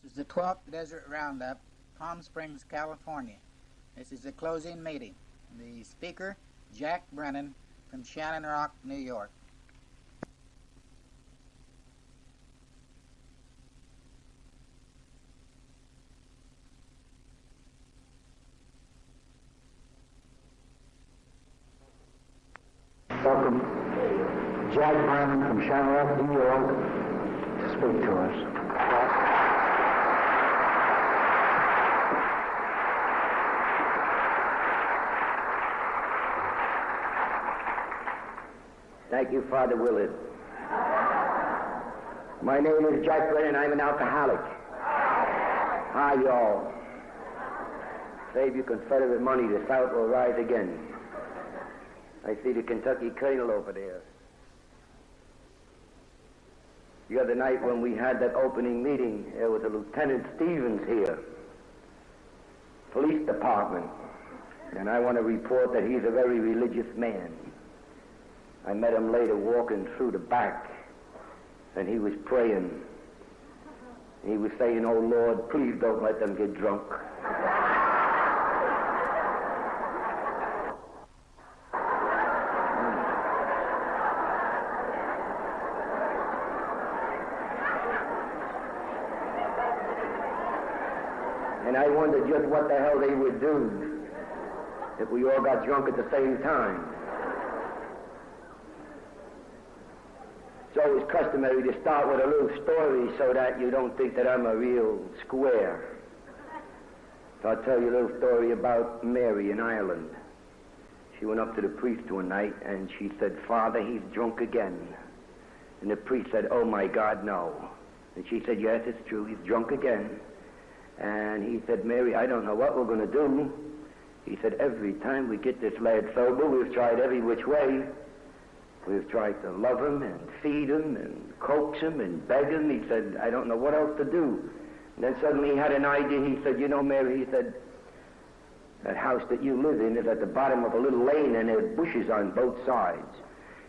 This is the 12th Desert Roundup, Palm Springs, California. This is the closing meeting. The speaker, Jack Brennan from Shannon Rock, New York. Welcome, Jack Brennan from Shannon Rock, New York, to speak to us. Thank you, Father Willard. My name is Jack Brennan. I'm an alcoholic. Hi, y'all. Save your Confederate money. The South will rise again. I see the Kentucky Colonel over there. The other night when we had that opening meeting, there was a Lieutenant Stevens here, police department, and I want to report that he's a very religious man. I met him later walking through the back, and he was praying. He was saying, "Oh Lord, please don't let them get drunk." And I wondered just what the hell they would do if we all got drunk at the same time. It's always customary to start with a little story so that you don't think that I'm a real square. So I'll tell you a little story about Mary in Ireland. She went up to the priest one night and she said, "Father, he's drunk again." And the priest said, "Oh my God, no." And she said, "Yes, it's true, he's drunk again." And he said, "Mary, I don't know what we're going to do." He said, "Every time we get this lad sober, we've tried every which way. We've tried to love him and feed him and coax him and beg him." He said, "I don't know what else to do." And then suddenly he had an idea. He said, "You know, Mary," he said, "that house that you live in is at the bottom of a little lane and there's bushes on both sides."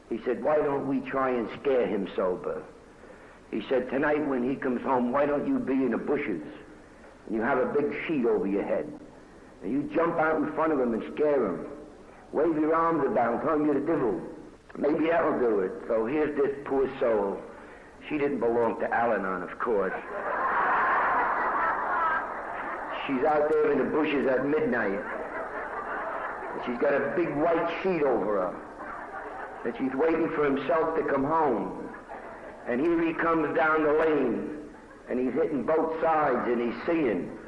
He said, "Why don't we try and scare him sober?" He said, "Tonight when he comes home, why don't you be in the bushes and you have a big sheet over your head and you jump out in front of him and scare him. Wave your arms about, tell him you're the devil. Maybe that'll do it." So here's this poor soul. She didn't belong to Al-Anon, of course. She's out there in the bushes at midnight. And she's got a big white sheet over her. And she's waiting for himself to come home. And here he comes down the lane. And he's hitting both sides and he's seeing.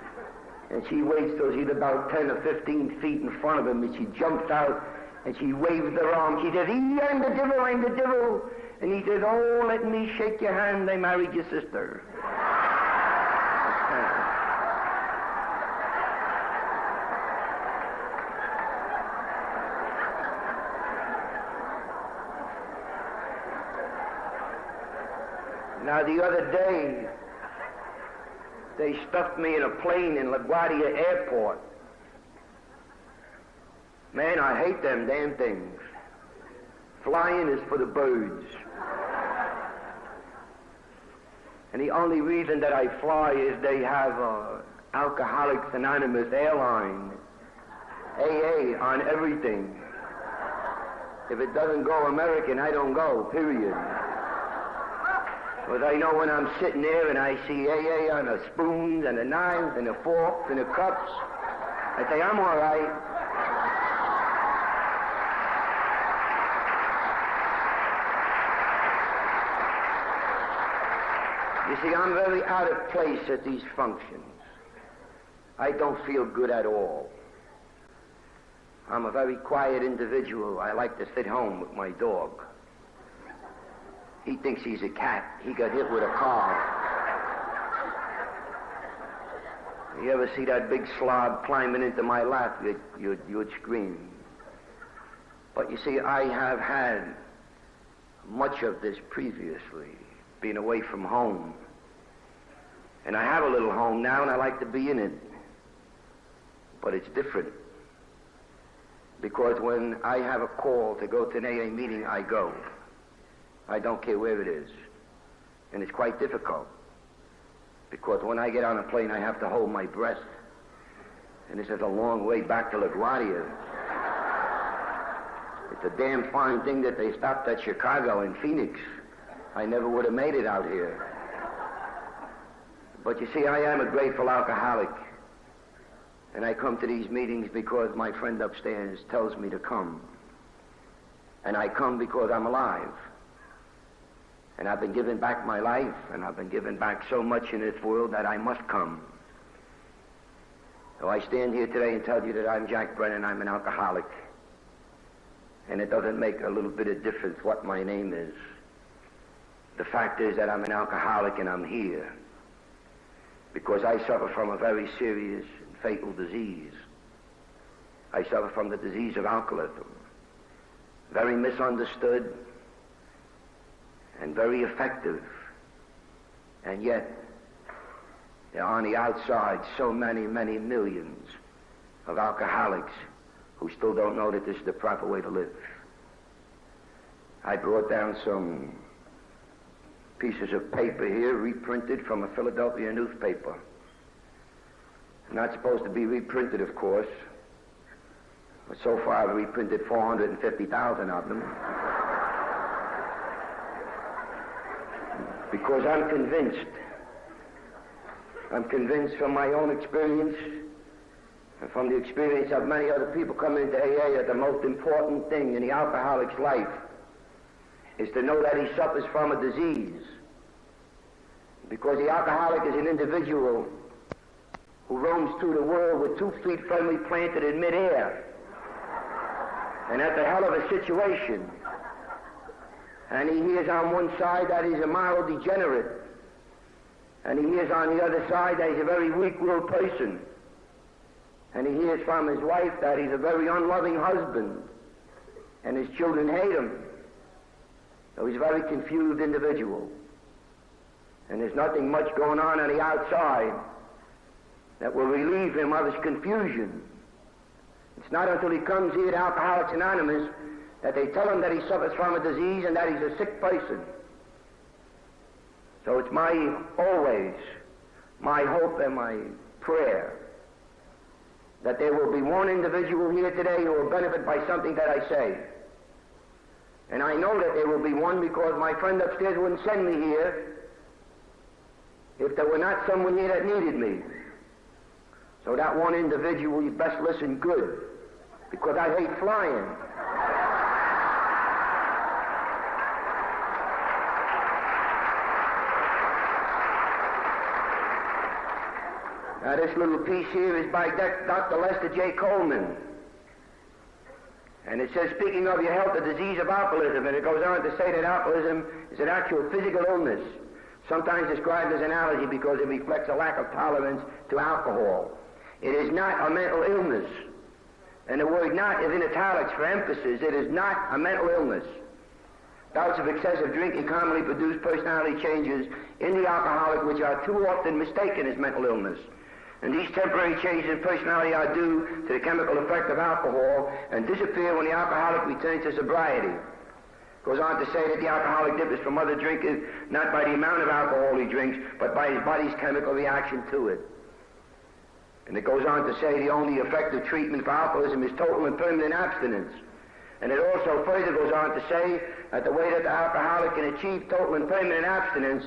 And she waits till she's about 10 or 15 feet in front of him. And she jumps out. And she waves her arm. She says, I'm the devil, I'm the devil." And he says, "Oh, let me shake your hand. I married your sister." Now, the other day, they stuffed me in a plane in LaGuardia Airport. Man, I hate them damn things. Flying is for the birds. And the only reason that I fly is they have Alcoholics Anonymous airline, AA, on everything. If it doesn't go American, I don't go, period. But I know when I'm sitting there and I see AA on the spoons and the knives and the forks and the cups, I say, I'm all right. You see, I'm very out of place at these functions. I don't feel good at all. I'm a very quiet individual. I like to sit home with my dog. He thinks he's a cat. He got hit with a car. You ever see that big slob climbing into my lap, you'd scream. But you see, I have had much of this previously, being away from home. And I have a little home now, and I like to be in it. But it's different. Because when I have a call to go to an AA meeting, I go. I don't care where it is. And it's quite difficult. because when I get on a plane, I have to hold my breath. And this is a long way back to LaGuardia. It's a damn fine thing that they stopped at Chicago and Phoenix. I never would have made it out here. But you see, I am a grateful alcoholic. And I come to these meetings because my friend upstairs tells me to come. And I come because I'm alive. And I've been given back my life, and I've been given back so much in this world that I must come. So I stand here today and tell you that I'm Jack Brennan, I'm an alcoholic. And it doesn't make a little bit of difference what my name is. The fact is that I'm an alcoholic and I'm here because I suffer from a very serious and fatal disease. I suffer from the disease of alcoholism. Very misunderstood and very effective. And yet, there are on the outside so many, many millions of alcoholics who still don't know that this is the proper way to live. I brought down some pieces of paper here, reprinted from a Philadelphia newspaper. Not supposed to be reprinted, of course, but so far I've reprinted 450,000 of them. Because I'm convinced from my own experience and from the experience of many other people coming into AA that the most important thing in the alcoholic's life is to know that he suffers from a disease. Because the alcoholic is an individual who roams through the world with 2 feet firmly planted in midair. And that's a hell of a situation. And he hears on one side that he's a moral degenerate. And he hears on the other side that he's a very weak-willed person. And he hears from his wife that he's a very unloving husband. And his children hate him. So he's a very confused individual. And there's nothing much going on the outside that will relieve him of his confusion. It's not until he comes here to Alcoholics Anonymous that they tell him that he suffers from a disease and that he's a sick person. So it's always my hope and my prayer that there will be one individual here today who will benefit by something that I say. And I know that there will be one because my friend upstairs wouldn't send me here if there were not someone here that needed me. So that one individual, you best listen good, because I hate flying. Now this little piece here is by Dr. Lester J. Coleman. And it says, speaking of your health, the disease of alcoholism, and it goes on to say that alcoholism is an actual physical illness, sometimes described as an allergy because it reflects a lack of tolerance to alcohol. It is not a mental illness. And the word not is in italics for emphasis. It is not a mental illness. Bouts of excessive drinking commonly produce personality changes in the alcoholic which are too often mistaken as mental illness. And these temporary changes in personality are due to the chemical effect of alcohol and disappear when the alcoholic returns to sobriety. Goes on to say that the alcoholic differs from other drinkers not by the amount of alcohol he drinks, but by his body's chemical reaction to it. And it goes on to say the only effective treatment for alcoholism is total and permanent abstinence. And it also further goes on to say that the way that the alcoholic can achieve total and permanent abstinence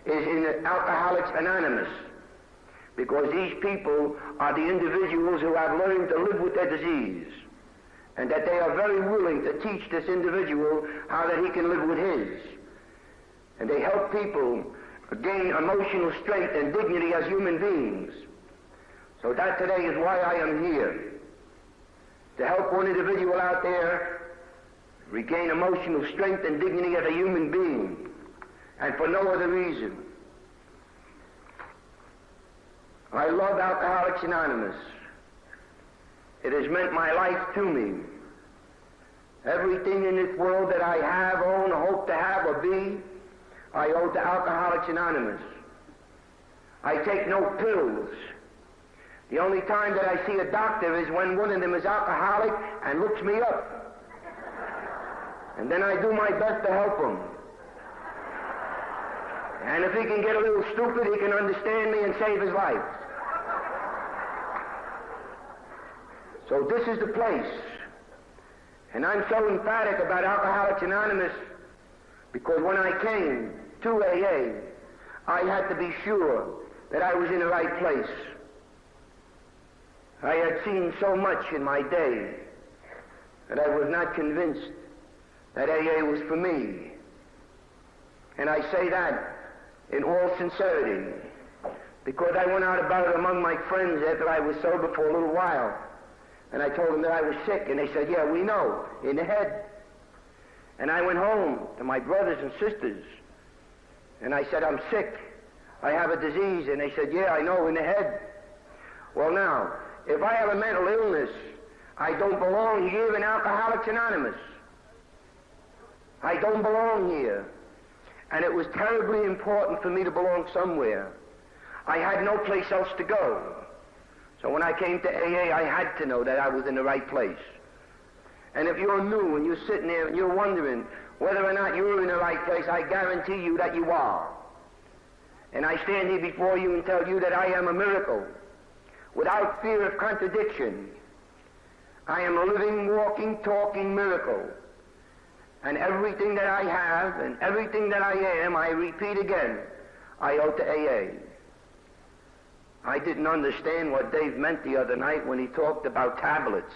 is in Alcoholics Anonymous. Because these people are the individuals who have learned to live with their disease. And that they are very willing to teach this individual how that he can live with his. And they help people gain emotional strength and dignity as human beings. So that today is why I am here. To help one individual out there regain emotional strength and dignity as a human being. And for no other reason. I love Alcoholics Anonymous. It has meant my life to me. Everything in this world that I have, own, hope to have, or be, I owe to Alcoholics Anonymous. I take no pills. The only time that I see a doctor is when one of them is alcoholic and looks me up. And then I do my best to help them. And if he can get a little stupid, he can understand me and save his life. So this is the place. And I'm so emphatic about Alcoholics Anonymous because when I came to AA, I had to be sure that I was in the right place. I had seen so much in my day that I was not convinced that AA was for me. And I say that in all sincerity because I went out about it among my friends after I was sober for a little while. And I told them that I was sick, and they said, yeah, we know, in the head. And I went home to my brothers and sisters, and I said, I'm sick. I have a disease. And they said, yeah, I know, in the head. Well, now, if I have a mental illness, I don't belong here in Alcoholics Anonymous. I don't belong here. And it was terribly important for me to belong somewhere. I had no place else to go. So when I came to AA, I had to know that I was in the right place. And if you're new and you're sitting there and you're wondering whether or not you're in the right place, I guarantee you that you are. And I stand here before you and tell you that I am a miracle, without fear of contradiction. I am a living, walking, talking miracle. And everything that I have and everything that I am, I repeat again, I owe to AA. I didn't understand what Dave meant the other night when he talked about tablets.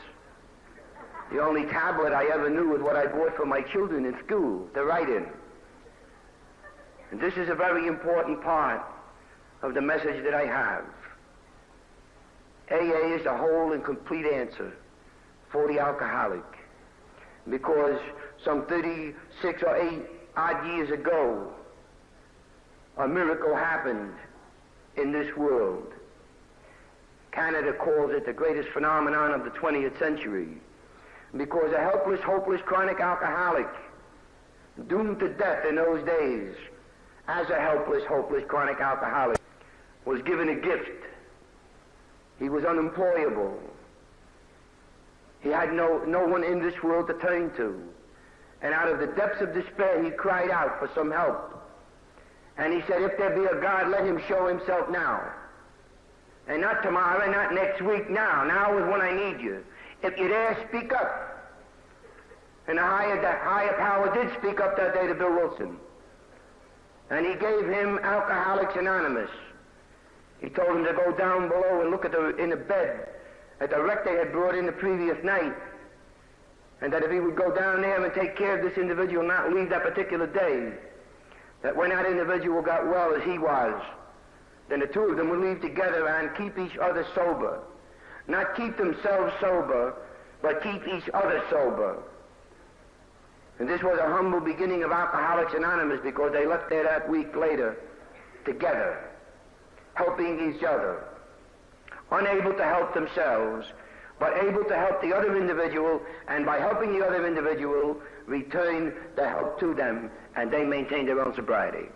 The only tablet I ever knew was what I bought for my children in school to write in. And this is a very important part of the message that I have. AA is the whole and complete answer for the alcoholic. Because some 36 or 8 odd years ago, a miracle happened in this world. Canada calls it the greatest phenomenon of the 20th century because a helpless, hopeless, chronic alcoholic doomed to death in those days as a helpless, hopeless, chronic alcoholic was given a gift. He was unemployable. He had no one in this world to turn to. And out of the depths of despair, he cried out for some help. And he said, if there be a God, let him show himself now. And not tomorrow, not next week, now. Now is when I need you. If you dare, speak up. And the higher power did speak up that day to Bill Wilson. And he gave him Alcoholics Anonymous. He told him to go down below and look in the bed at the wreck they had brought in the previous night. And that if he would go down there and take care of this individual and not leave that particular day, that when that individual got well as he was, then the two of them would leave together and keep each other sober. Not keep themselves sober, but keep each other sober. And this was a humble beginning of Alcoholics Anonymous because they left there that week later together, helping each other, unable to help themselves, but able to help the other individual, and by helping the other individual, return the help to them, and they maintain their own sobriety.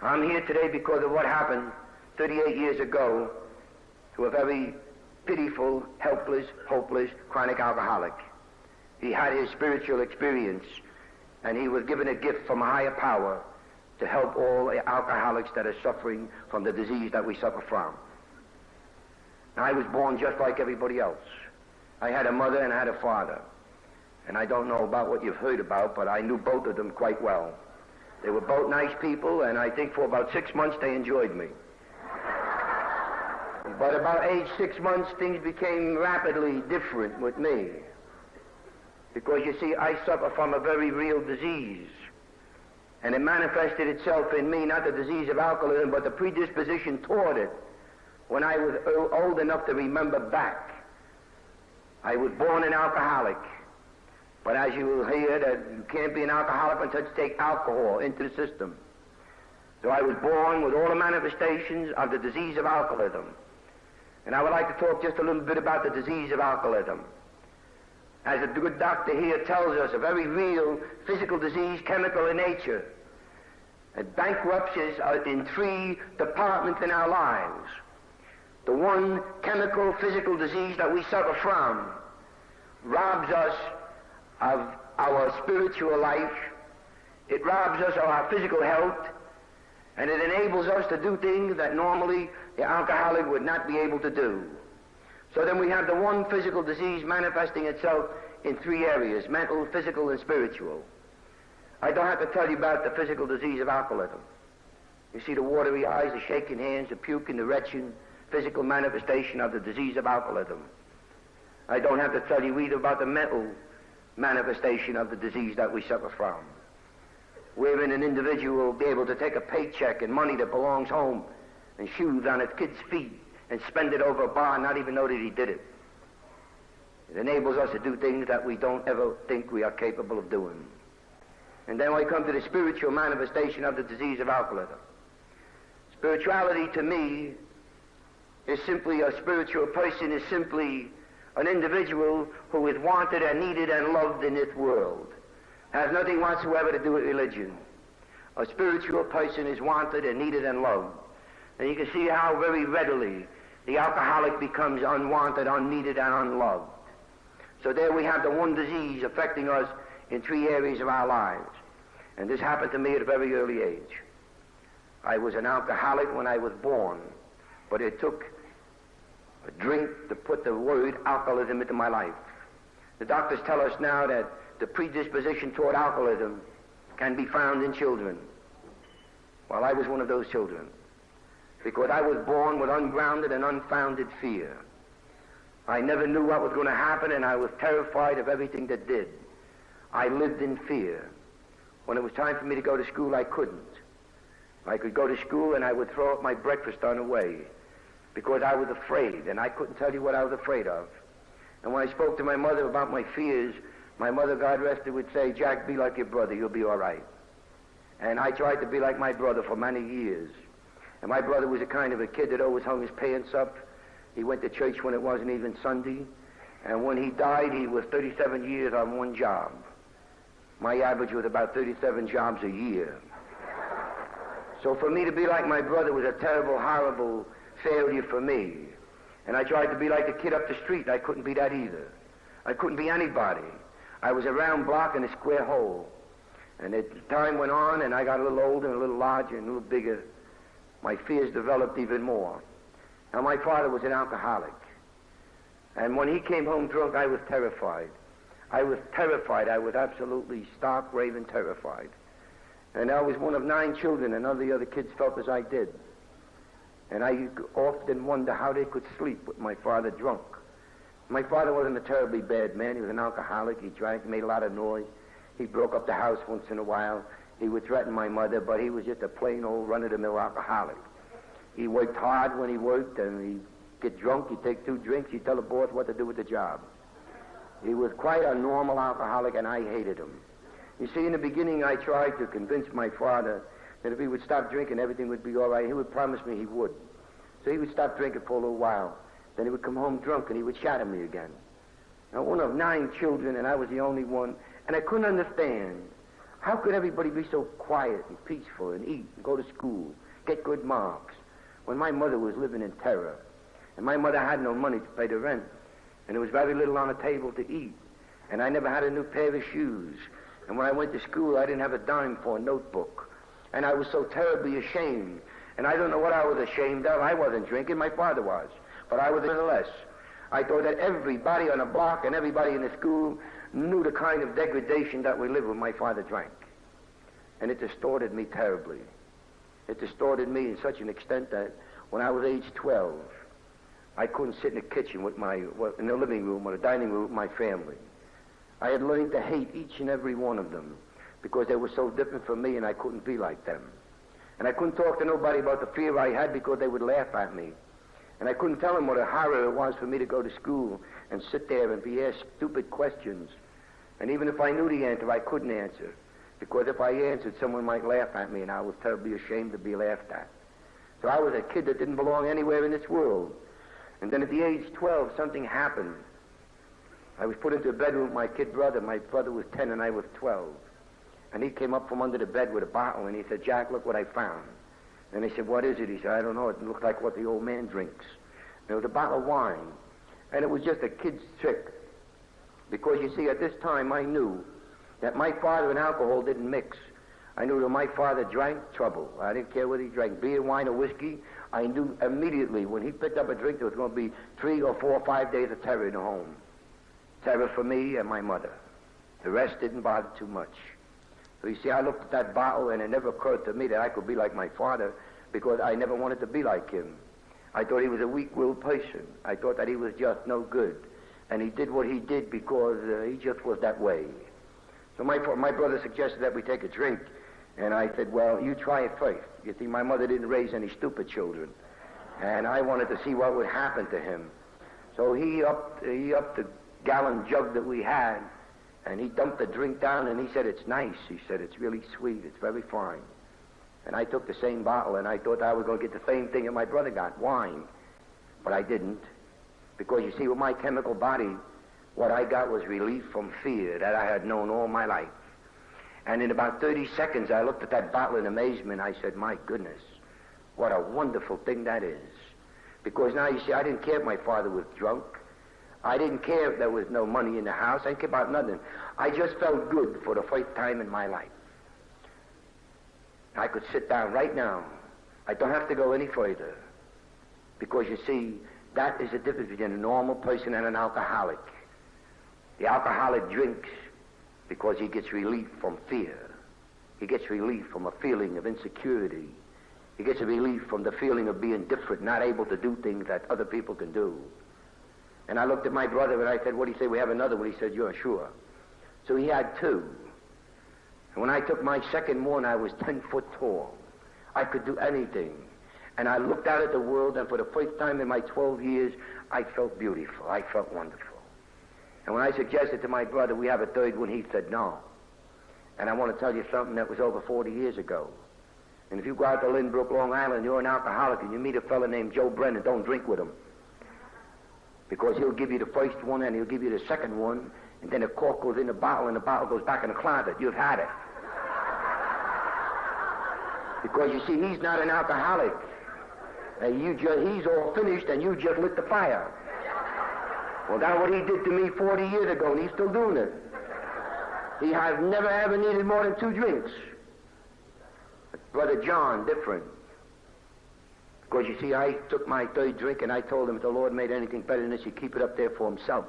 I'm here today because of what happened 38 years ago to a very pitiful, helpless, hopeless, chronic alcoholic. He had his spiritual experience, and he was given a gift from a higher power to help all the alcoholics that are suffering from the disease that we suffer from. Now, I was born just like everybody else. I had a mother and I had a father. And I don't know about what you've heard about, but I knew both of them quite well. They were both nice people, and I think for about 6 months they enjoyed me. But about age 6 months, things became rapidly different with me. Because, you see, I suffer from a very real disease. And it manifested itself in me, not the disease of alcoholism, but the predisposition toward it. When I was old enough to remember back, I was born an alcoholic. But as you will hear, that you can't be an alcoholic until you take alcohol into the system. So I was born with all the manifestations of the disease of alcoholism. And I would like to talk just a little bit about the disease of alcoholism. As a good doctor here tells us, a very real physical disease, chemical in nature. It bankrupts us in 3 departments in our lives. The one chemical, physical disease that we suffer from robs us of our spiritual life. It robs us of our physical health, And it enables us to do things that normally the alcoholic would not be able to do. So then we have the one physical disease manifesting itself in three areas: mental, physical, and spiritual. I don't have to tell you about the physical disease of alcoholism. You see the watery eyes, the shaking hands, the puking, the retching, physical manifestation of the disease of alcoholism. I don't have to tell you either about the mental manifestation of the disease that we suffer from, wherein an individual will be able to take a paycheck and money that belongs home and shoes on his kid's feet and spend it over a bar and not even know that he did it. It enables us to do things that we don't ever think we are capable of doing. And then we come to the spiritual manifestation of the disease of alcoholism. Spirituality to me is simply a spiritual person, is simply an individual who is wanted and needed and loved in this world. Has nothing whatsoever to do with religion. A spiritual person is wanted and needed and loved. And you can see how very readily the alcoholic becomes unwanted, unneeded, and unloved. So there we have the one disease affecting us in three areas of our lives. And this happened to me at a very early age. I was an alcoholic when I was born, but it took a drink to put the word alcoholism into my life. The doctors tell us now that the predisposition toward alcoholism can be found in children. Well, I was one of those children, because I was born with ungrounded and unfounded fear. I never knew what was going to happen, and I was terrified of everything that did. I lived in fear. When it was time for me to go to school, I couldn't. I could go to school and I would throw up my breakfast on the way because I was afraid, and I couldn't tell you what I was afraid of. And when I spoke to my mother about my fears, my mother, God rest her, would say, "Jack, be like your brother, you'll be all right." And I tried to be like my brother for many years. And my brother was a kind of a kid that always hung his pants up. He went to church when it wasn't even Sunday. And when he died, he was 37 years on one job. My average was about 37 jobs a year. So for me to be like my brother was a terrible, horrible failure for me. And I tried to be like the kid up the street. I couldn't be that either. I couldn't be anybody. I was a round block in a square hole. And as time went on and I got a little older and a little larger and a little bigger, my fears developed even more. Now, my father was an alcoholic. And when he came home drunk, I was terrified. I was terrified. I was absolutely stark, raving terrified. And I was one of 9 children, and none of the other kids felt as I did. And I often wonder how they could sleep with my father drunk. My father wasn't a terribly bad man. He was an alcoholic. He drank, made a lot of noise. He broke up the house once in a while. He would threaten my mother, but he was just a plain old run-of-the-mill alcoholic. He worked hard when he worked, and he'd get drunk, he'd take 2 drinks, he'd tell the boss what to do with the job. He was quite a normal alcoholic, and I hated him. You see, in the beginning, I tried to convince my father that if he would stop drinking, everything would be all right. He would promise me he would. So he would stop drinking for a little while. Then he would come home drunk, and he would shout at me again. Now, one of 9 children, and I was the only one, and I couldn't understand. How could everybody be so quiet and peaceful and eat and go to school, get good marks, when my mother was living in terror? And my mother had no money to pay the rent, and there was very little on the table to eat. And I never had a new pair of shoes. And when I went to school, I didn't have a dime for a notebook. And I was so terribly ashamed. And I don't know what I was ashamed of. I wasn't drinking, my father was. But I was nonetheless. I thought that everybody on the block and everybody in the school knew the kind of degradation that we lived when my father drank. And it distorted me terribly. It distorted me in such an extent that when I was age 12, I couldn't sit in the kitchen in the living room or the dining room with my family. I had learned to hate each and every one of them because they were so different from me, and I couldn't be like them. And I couldn't talk to nobody about the fear I had because they would laugh at me. And I couldn't tell them what a horror it was for me to go to school and sit there and be asked stupid questions. And even if I knew the answer, I couldn't answer, because if I answered, someone might laugh at me, and I was terribly ashamed to be laughed at. So I was a kid that didn't belong anywhere in this world. And then at the age 12, something happened. I was put into a bedroom with my kid brother. My brother was 10 and I was 12. And he came up from under the bed with a bottle, and he said, "Jack, look what I found." And I said, "What is it?" He said, "I don't know. It looked like what the old man drinks." And it was a bottle of wine. And it was just a kid's trick. Because, you see, at this time I knew that my father and alcohol didn't mix. I knew that my father drank trouble. I didn't care whether he drank beer, wine, or whiskey. I knew immediately when he picked up a drink there was going to be 3 or 4 or 5 days of terror in the home. Terror for me and my mother. The rest didn't bother too much. So you see, I looked at that bottle and it never occurred to me that I could be like my father because I never wanted to be like him. I thought he was a weak-willed person. I thought that he was just no good. And he did what he did because he just was that way. So my brother suggested that we take a drink. And I said, well, you try it first. You see, my mother didn't raise any stupid children. And I wanted to see what would happen to him. So he upped the gallon jug that we had, and he dumped the drink down, and he said, it's nice. He said, it's really sweet. It's very fine. And I took the same bottle, and I thought I was going to get the same thing that my brother got, wine. But I didn't. Because, you see, with my chemical body, what I got was relief from fear that I had known all my life. And in about 30 seconds, I looked at that bottle in amazement. I said, my goodness, what a wonderful thing that is. Because now, you see, I didn't care if my father was drunk. I didn't care if there was no money in the house. I didn't care about nothing. I just felt good for the first time in my life. I could sit down right now. I don't have to go any further. Because, you see, that is the difference between a normal person and an alcoholic. The alcoholic drinks because he gets relief from fear. He gets relief from a feeling of insecurity. He gets a relief from the feeling of being different, not able to do things that other people can do. And I looked at my brother and I said, what do you say, we have another one? He said, you're sure. So he had 2. And when I took my second one, I was 10 foot tall. I could do anything. And I looked out at the world, and for the first time in my 12 years, I felt beautiful. I felt wonderful. And when I suggested to my brother we have a third one, he said no. And I want to tell you something that was over 40 years ago. And if you go out to Lynbrook, Long Island, you're an alcoholic, and you meet a fellow named Joe Brennan, don't drink with him. Because he'll give you the first one, and he'll give you the second one, and then the cork goes in the bottle, and the bottle goes back in the closet. You've had it. Because, you see, he's not an alcoholic. He's all finished, and you just lit the fire. Well, that's what he did to me 40 years ago, and he's still doing it. He has never ever needed more than 2 drinks. But Brother John, different. Because, you see, I took my 3rd drink, and I told him if the Lord made anything better than this, he'd keep it up there for himself.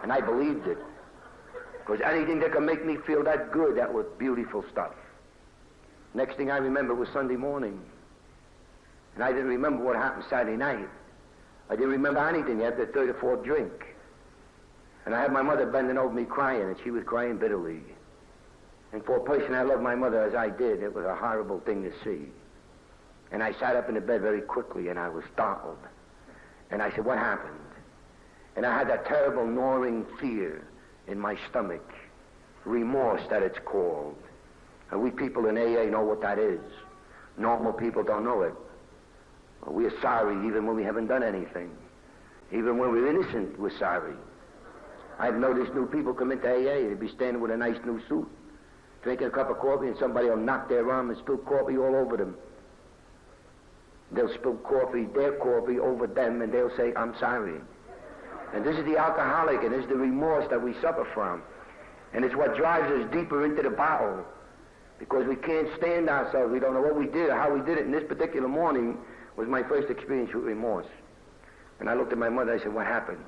And I believed it. Because anything that could make me feel that good, that was beautiful stuff. Next thing I remember was Sunday morning. And I didn't remember what happened Saturday night. I didn't remember anything after the 3rd or 4th drink. And I had my mother bending over me crying, and she was crying bitterly. And for a person that loved my mother as I did, it was a horrible thing to see. And I sat up in the bed very quickly, and I was startled. And I said, what happened? And I had that terrible gnawing fear in my stomach. Remorse, that it's called. And we people in AA know what that is. Normal people don't know it. We are sorry even when we haven't done anything. Even when we're innocent, we're sorry. I've noticed new people come into AA, they'd be standing with a nice new suit, drinking a cup of coffee, and somebody will knock their arm and spill coffee all over them. They'll spill their coffee over them, and they'll say, I'm sorry. And this is the alcoholic, and this is the remorse that we suffer from. And it's what drives us deeper into the bottle. Because we can't stand ourselves. We don't know what we did or how we did it. And this particular morning was my first experience with remorse. And I looked at my mother, I said, what happened?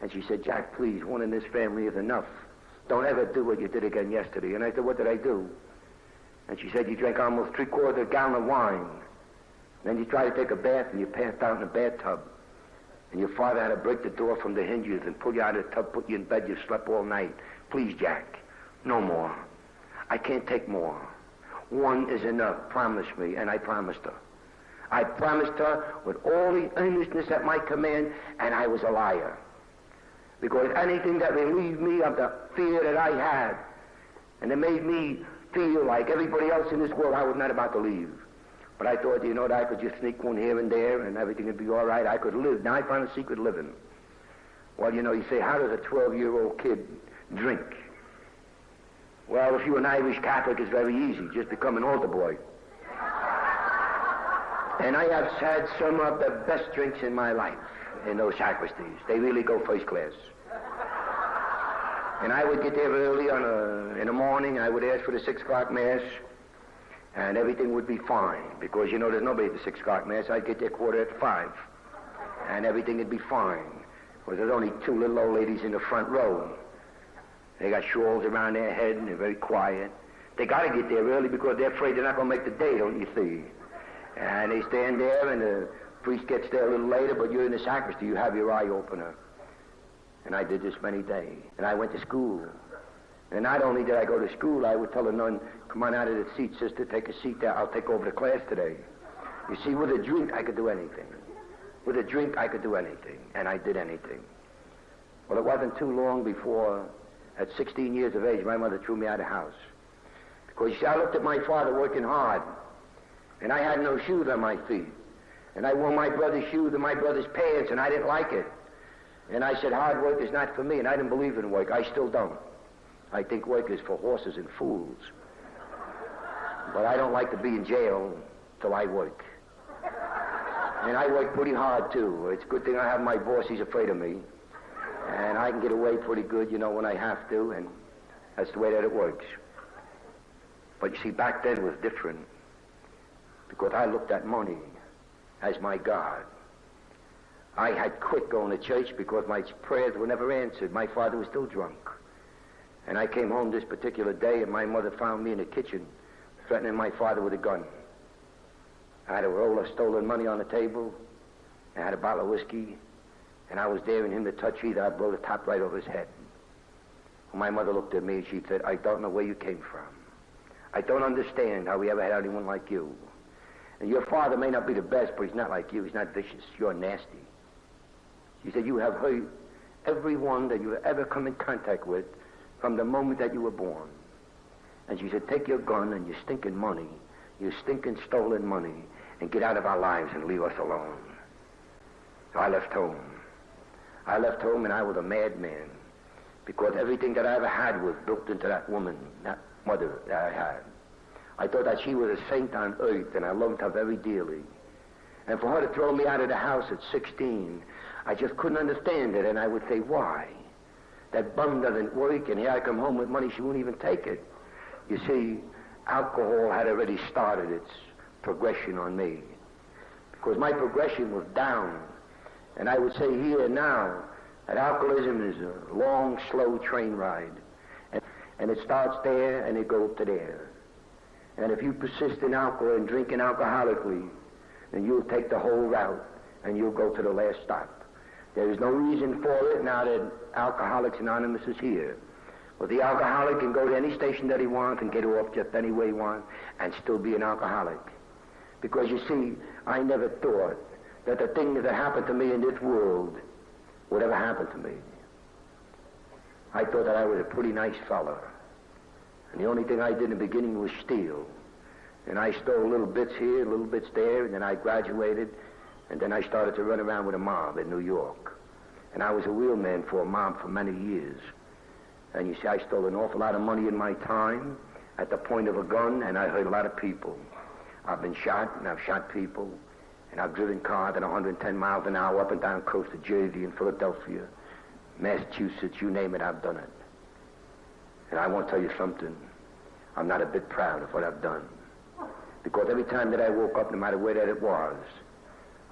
And she said, Jack, please, one in this family is enough. Don't ever do what you did again yesterday. And I said, what did I do? And she said, you drank almost 3/4 of a gallon of wine. Then you tried to take a bath and you passed out in a bathtub. And your father had to break the door from the hinges and pull you out of the tub, put you in bed, you slept all night. Please, Jack, no more. I can't take more. One is enough. Promise me. And I promised her. I promised her with all the earnestness at my command, and I was a liar. Because anything that relieved me of the fear that I had, and it made me feel like everybody else in this world, I was not about to leave. But I thought, you know, that I could just sneak one here and there, and everything would be all right. I could live. Now I found a secret living. Well, you know, you say, how does a 12-year-old kid drink? Well, if you're an Irish Catholic, it's very easy. Just become an altar boy. And I have had some of the best drinks in my life in those sacristies. They really go first class. And I would get there early in the morning. I would ask for the 6 o'clock Mass, and everything would be fine. Because, there's nobody at the 6 o'clock Mass. I'd get there 5:15, and everything would be fine. Because there's only 2 little old ladies in the front row. They got shawls around their head, and they're very quiet. They got to get there early because they're afraid they're not going to make the day, don't you see? And they stand there, and the priest gets there a little later, but you're in the sacristy. You have your eye opener. And I did this many days. And I went to school. And not only did I go to school, I would tell the nun, come on out of the seat, sister, take a seat there. I'll take over the class today. You see, with a drink, I could do anything. With a drink, I could do anything. And I did anything. Well, it wasn't too long before, at 16 years of age, my mother threw me out of the house. Because, you see, I looked at my father working hard. And I had no shoes on my feet. And I wore my brother's shoes and my brother's pants, and I didn't like it. And I said, hard work is not for me, and I didn't believe in work. I still don't. I think work is for horses and fools. But I don't like to be in jail till I work. And I work pretty hard, too. It's a good thing I have my boss. He's afraid of me. And I can get away pretty good, when I have to, and that's the way that it works. But you see, back then it was different. Because I looked at money as my God. I had quit going to church because my prayers were never answered. My father was still drunk. And I came home this particular day, and my mother found me in the kitchen threatening my father with a gun. I had a roll of stolen money on the table. I had a bottle of whiskey, and I was daring him to touch either. I'd blow the top right over his head. Well, my mother looked at me, and she said, I don't know where you came from. I don't understand how we ever had anyone like you. And your father may not be the best, but he's not like you. He's not vicious. You're nasty. She said, you have hurt everyone that you have ever come in contact with from the moment that you were born. And she said, take your gun and your stinking money, your stinking stolen money, and get out of our lives and leave us alone. So I left home. I left home, and I was a madman, because everything that I ever had was built into that woman, that mother that I had. I thought that she was a saint on earth, and I loved her very dearly. And for her to throw me out of the house at 16, I just couldn't understand it, and I would say, why? That bum doesn't work, and here I come home with money, she won't even take it. You see, alcohol had already started its progression on me, because my progression was down. And I would say here and now that alcoholism is a long, slow train ride. And it starts there, and it goes to there. And if you persist in alcohol and drinking alcoholically, then you'll take the whole route, and you'll go to the last stop. There is no reason for it now that Alcoholics Anonymous is here. Well, the alcoholic can go to any station that he wants and get off just any way he wants and still be an alcoholic. Because, you see, I never thought that the things that happened to me in this world would ever happen to me. I thought that I was a pretty nice fella. And the only thing I did in the beginning was steal. And I stole little bits here, little bits there, and then I graduated, and then I started to run around with a mob in New York. And I was a wheelman for a mob for many years. And you see, I stole an awful lot of money in my time at the point of a gun, and I hurt a lot of people. I've been shot, and I've shot people, and I've driven cars at 110 miles an hour up and down coast of Jersey and Philadelphia, Massachusetts, you name it, I've done it. And I want to tell you something. I'm not a bit proud of what I've done. Because every time that I woke up, no matter where that it was,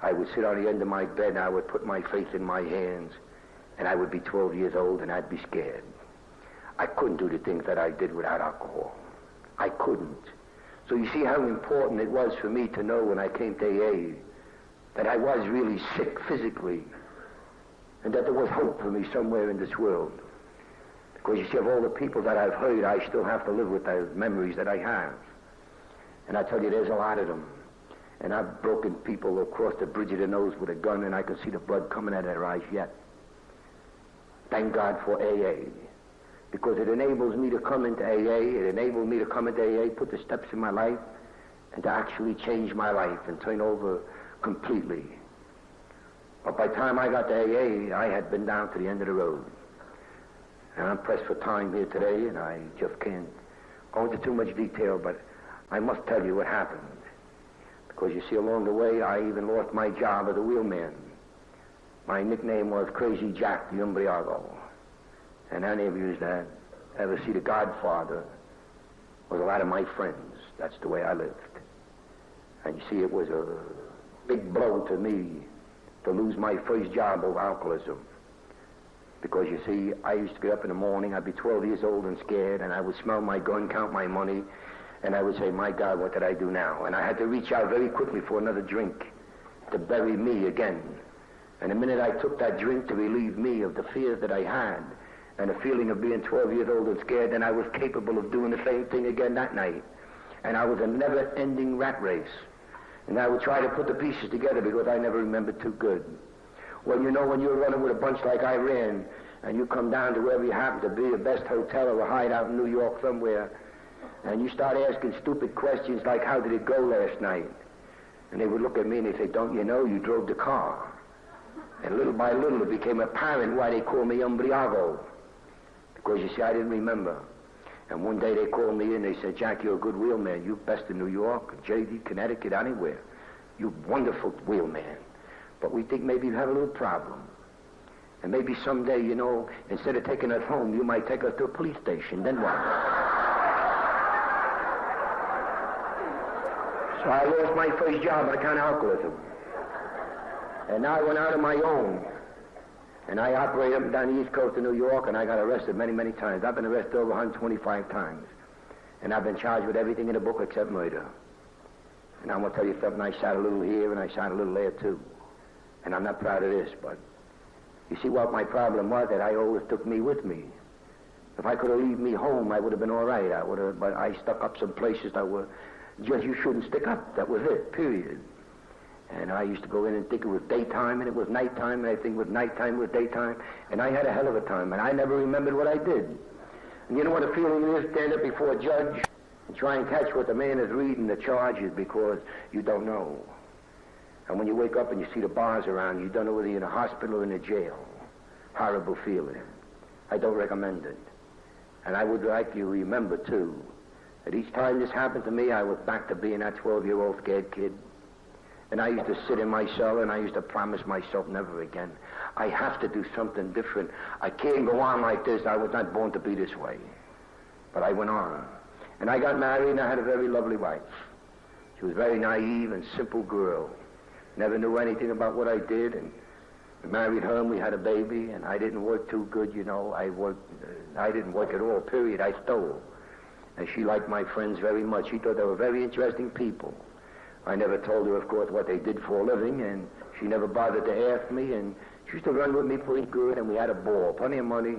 I would sit on the end of my bed and I would put my face in my hands, and I would be 12 years old and I'd be scared. I couldn't do the things that I did without alcohol. I couldn't. So you see how important it was for me to know when I came to AA that I was really sick physically and that there was hope for me somewhere in this world. Because you see, of all the people that I've hurt, I still have to live with those memories that I have. And I tell you, there's a lot of them. And I've broken people across the bridge of the nose with a gun, and I can see the blood coming out of their eyes yet. Thank God for AA. Because it enables me to come into AA, it enabled me to come into AA, put the steps in my life, and to actually change my life and turn over completely. But by the time I got to AA, I had been down to the end of the road. And I'm pressed for time here today, and I just can't go into too much detail, but I must tell you what happened. Because you see, along the way, I even lost my job as a wheelman. My nickname was Crazy Jack the Umbriago. And any of you that ever see The Godfather was a lot of my friends. That's the way I lived. And you see, it was a big blow to me to lose my first job over alcoholism. Because you see, I used to get up in the morning, I'd be 12 years old and scared, and I would smell my gun, count my money, and I would say, my God, what did I do now? And I had to reach out very quickly for another drink to bury me again. And the minute I took that drink to relieve me of the fears that I had and the feeling of being 12 years old and scared, then I was capable of doing the same thing again that night. And I was a never-ending rat race. And I would try to put the pieces together because I never remembered too good. Well, you know, when you're running with a bunch like I ran, and you come down to wherever you happen to be, the best hotel or a hideout in New York somewhere, and you start asking stupid questions like, how did it go last night? And they would look at me and they'd say, don't you know, you drove the car. And little by little it became apparent why they called me Umbriago. Because you see, I didn't remember. And one day they called me in, they said, Jack, you're a good wheelman. You're best in New York, JD, Connecticut, anywhere. You're a wonderful wheelman. But we think maybe you have a little problem. And maybe someday, you know, instead of taking us home, you might take us to a police station. Then what? So I lost my first job on account of alcoholism. And I went out on my own. And I operated up and down the east coast of New York, and I got arrested many, many times. I've been arrested over 125 times. And I've been charged with everything in the book except murder. And I'm going to tell you something, I shot a little here and I shot a little there too. And I'm not proud of this, but you see what my problem was, that I always took me with me. If I could have left me home, I would have been all right. But I stuck up some places that were just, you shouldn't stick up. That was it, period. And I used to go in and think it was daytime, and it was nighttime, and I think it was nighttime, it was daytime, and I had a hell of a time, and I never remembered what I did. And you know what the feeling is, stand up before a judge and try and catch what the man is reading, the charges, because you don't know. And when you wake up and you see the bars around, you don't know whether you're in a hospital or in a jail. Horrible feeling. I don't recommend it. And I would like you to remember, too, that each time this happened to me, I was back to being that 12-year-old scared kid. And I used to sit in my cell and I used to promise myself never again. I have to do something different. I can't go on like this. I was not born to be this way. But I went on. And I got married and I had a very lovely wife. She was a very naive and simple girl. Never knew anything about what I did, and I married her and we had a baby, and I didn't work too good, you know. I didn't work at all, period. I stole. And she liked my friends very much. She thought they were very interesting people. I never told her, of course, what they did for a living, and she never bothered to ask me, and she used to run with me pretty good, and we had a ball, plenty of money.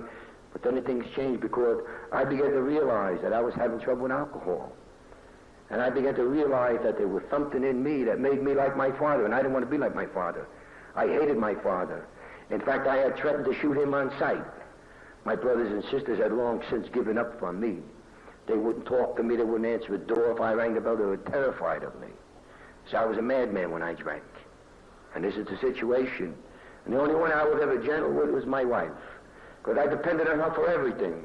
But then things changed because I began to realize that I was having trouble with alcohol. And I began to realize that there was something in me that made me like my father, and I didn't want to be like my father. I hated my father. In fact, I had threatened to shoot him on sight. My brothers and sisters had long since given up on me. They wouldn't talk to me, they wouldn't answer the door. If I rang the bell, they were terrified of me. So I was a madman when I drank. And this is the situation. And the only one I was ever gentle with was my wife, because I depended on her for everything.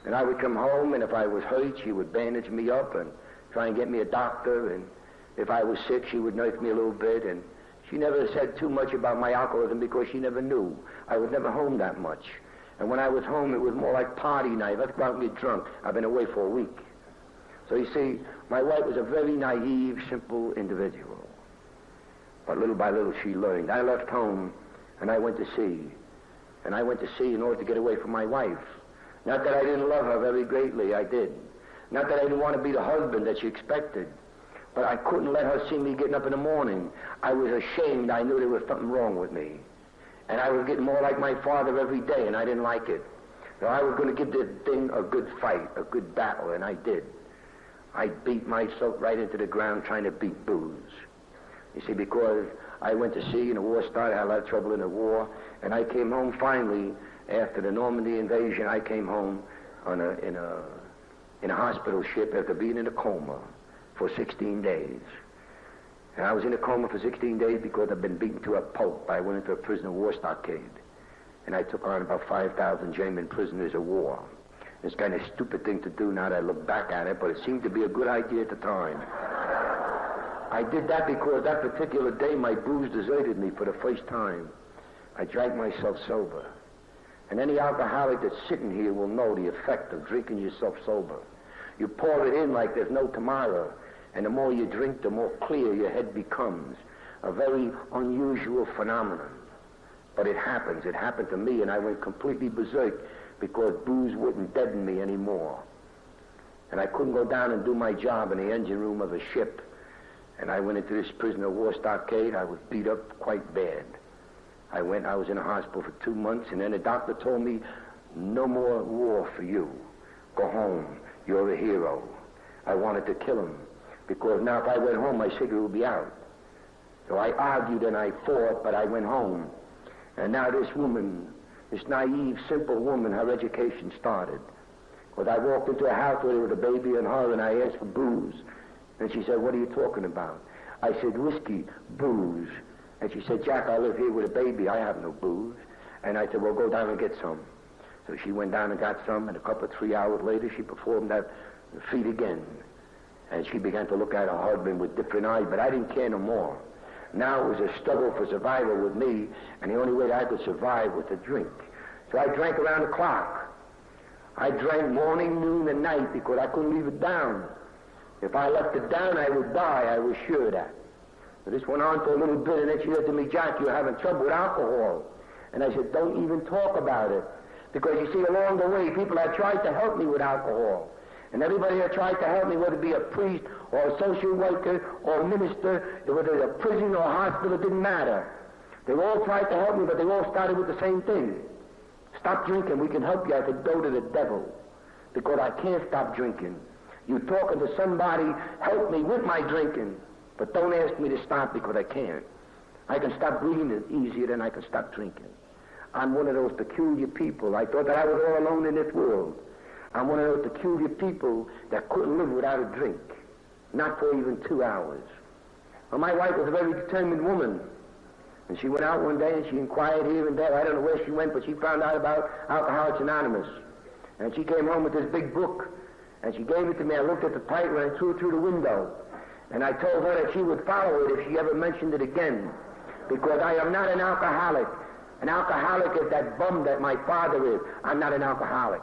And I would come home, and if I was hurt, she would bandage me up and try and get me a doctor, and if I was sick, she would nurse me a little bit, and she never said too much about my alcoholism because she never knew. I was never home that much. And when I was home, it was more like party night. Let's go out and get drunk. I've been away for a week. So you see, my wife was a very naive, simple individual. But little by little, she learned. I left home, and I went to sea. And I went to sea in order to get away from my wife. Not that I didn't love her very greatly, I did. Not that I didn't want to be the husband that she expected, but I couldn't let her see me getting up in the morning. I was ashamed. I knew there was something wrong with me. And I was getting more like my father every day, and I didn't like it. So I was going to give this thing a good fight, a good battle, and I did. I beat myself right into the ground trying to beat booze. You see, because I went to sea and the war started, I had a lot of trouble in the war, and I came home finally after the Normandy invasion. I came home in a hospital ship after being in a coma for 16 days. And I was in a coma for 16 days because I'd been beaten to a pulp. I went into a prisoner of war stockade. And I took on about 5,000 German prisoners of war. It's kind of a stupid thing to do now that I look back at it, but it seemed to be a good idea at the time. I did that because that particular day my booze deserted me for the first time. I drank myself sober. And any alcoholic that's sitting here will know the effect of drinking yourself sober. You pour it in like there's no tomorrow, and the more you drink, the more clear your head becomes. A very unusual phenomenon. But it happens. It happened to me, and I went completely berserk because booze wouldn't deaden me anymore. And I couldn't go down and do my job in the engine room of a ship. And I went into this prisoner of war stockade. I was beat up quite bad. I was in a hospital for 2 months, and then the doctor told me, no more war for you. Go home. You're a hero. I wanted to kill him, because now if I went home, my cigarette would be out. So I argued and I fought, but I went home. And now this woman, this naive, simple woman, her education started. Because I walked into a house where there was a baby and her, and I asked for booze. And she said, what are you talking about? I said, whiskey, booze. And she said, Jack, I live here with a baby. I have no booze. And I said, well, go down and get some. So she went down and got some, and a couple of 3 hours later, she performed that feat again. And she began to look at her husband with different eyes, but I didn't care no more. Now it was a struggle for survival with me, and the only way that I could survive was to drink. So I drank around the clock. I drank morning, noon, and night because I couldn't leave it down. If I left it down, I would die. I was sure of that. So this went on for a little bit, and then she said to me, Jack, you're having trouble with alcohol. And I said, don't even talk about it. Because you see, along the way, people have tried to help me with alcohol. And everybody that tried to help me, whether it be a priest or a social worker or a minister, whether it was a prison or a hospital, it didn't matter. They all tried to help me, but they all started with the same thing. Stop drinking, we can help you. I said, go to the devil, because I can't stop drinking. You talking to somebody, help me with my drinking, but don't ask me to stop because I can't. I can stop breathing easier than I can stop drinking. I'm one of those peculiar people. I thought that I was all alone in this world. I'm one of those peculiar people that couldn't live without a drink, not for even 2 hours. Well, my wife was a very determined woman, and she went out one day and she inquired here and there. I don't know where she went, but she found out about Alcoholics Anonymous. And she came home with this big book, and she gave it to me. I looked at the title and I threw it through the window. And I told her that she would follow it if she ever mentioned it again, because I am not an alcoholic. An alcoholic is that bum that my father is. I'm not an alcoholic.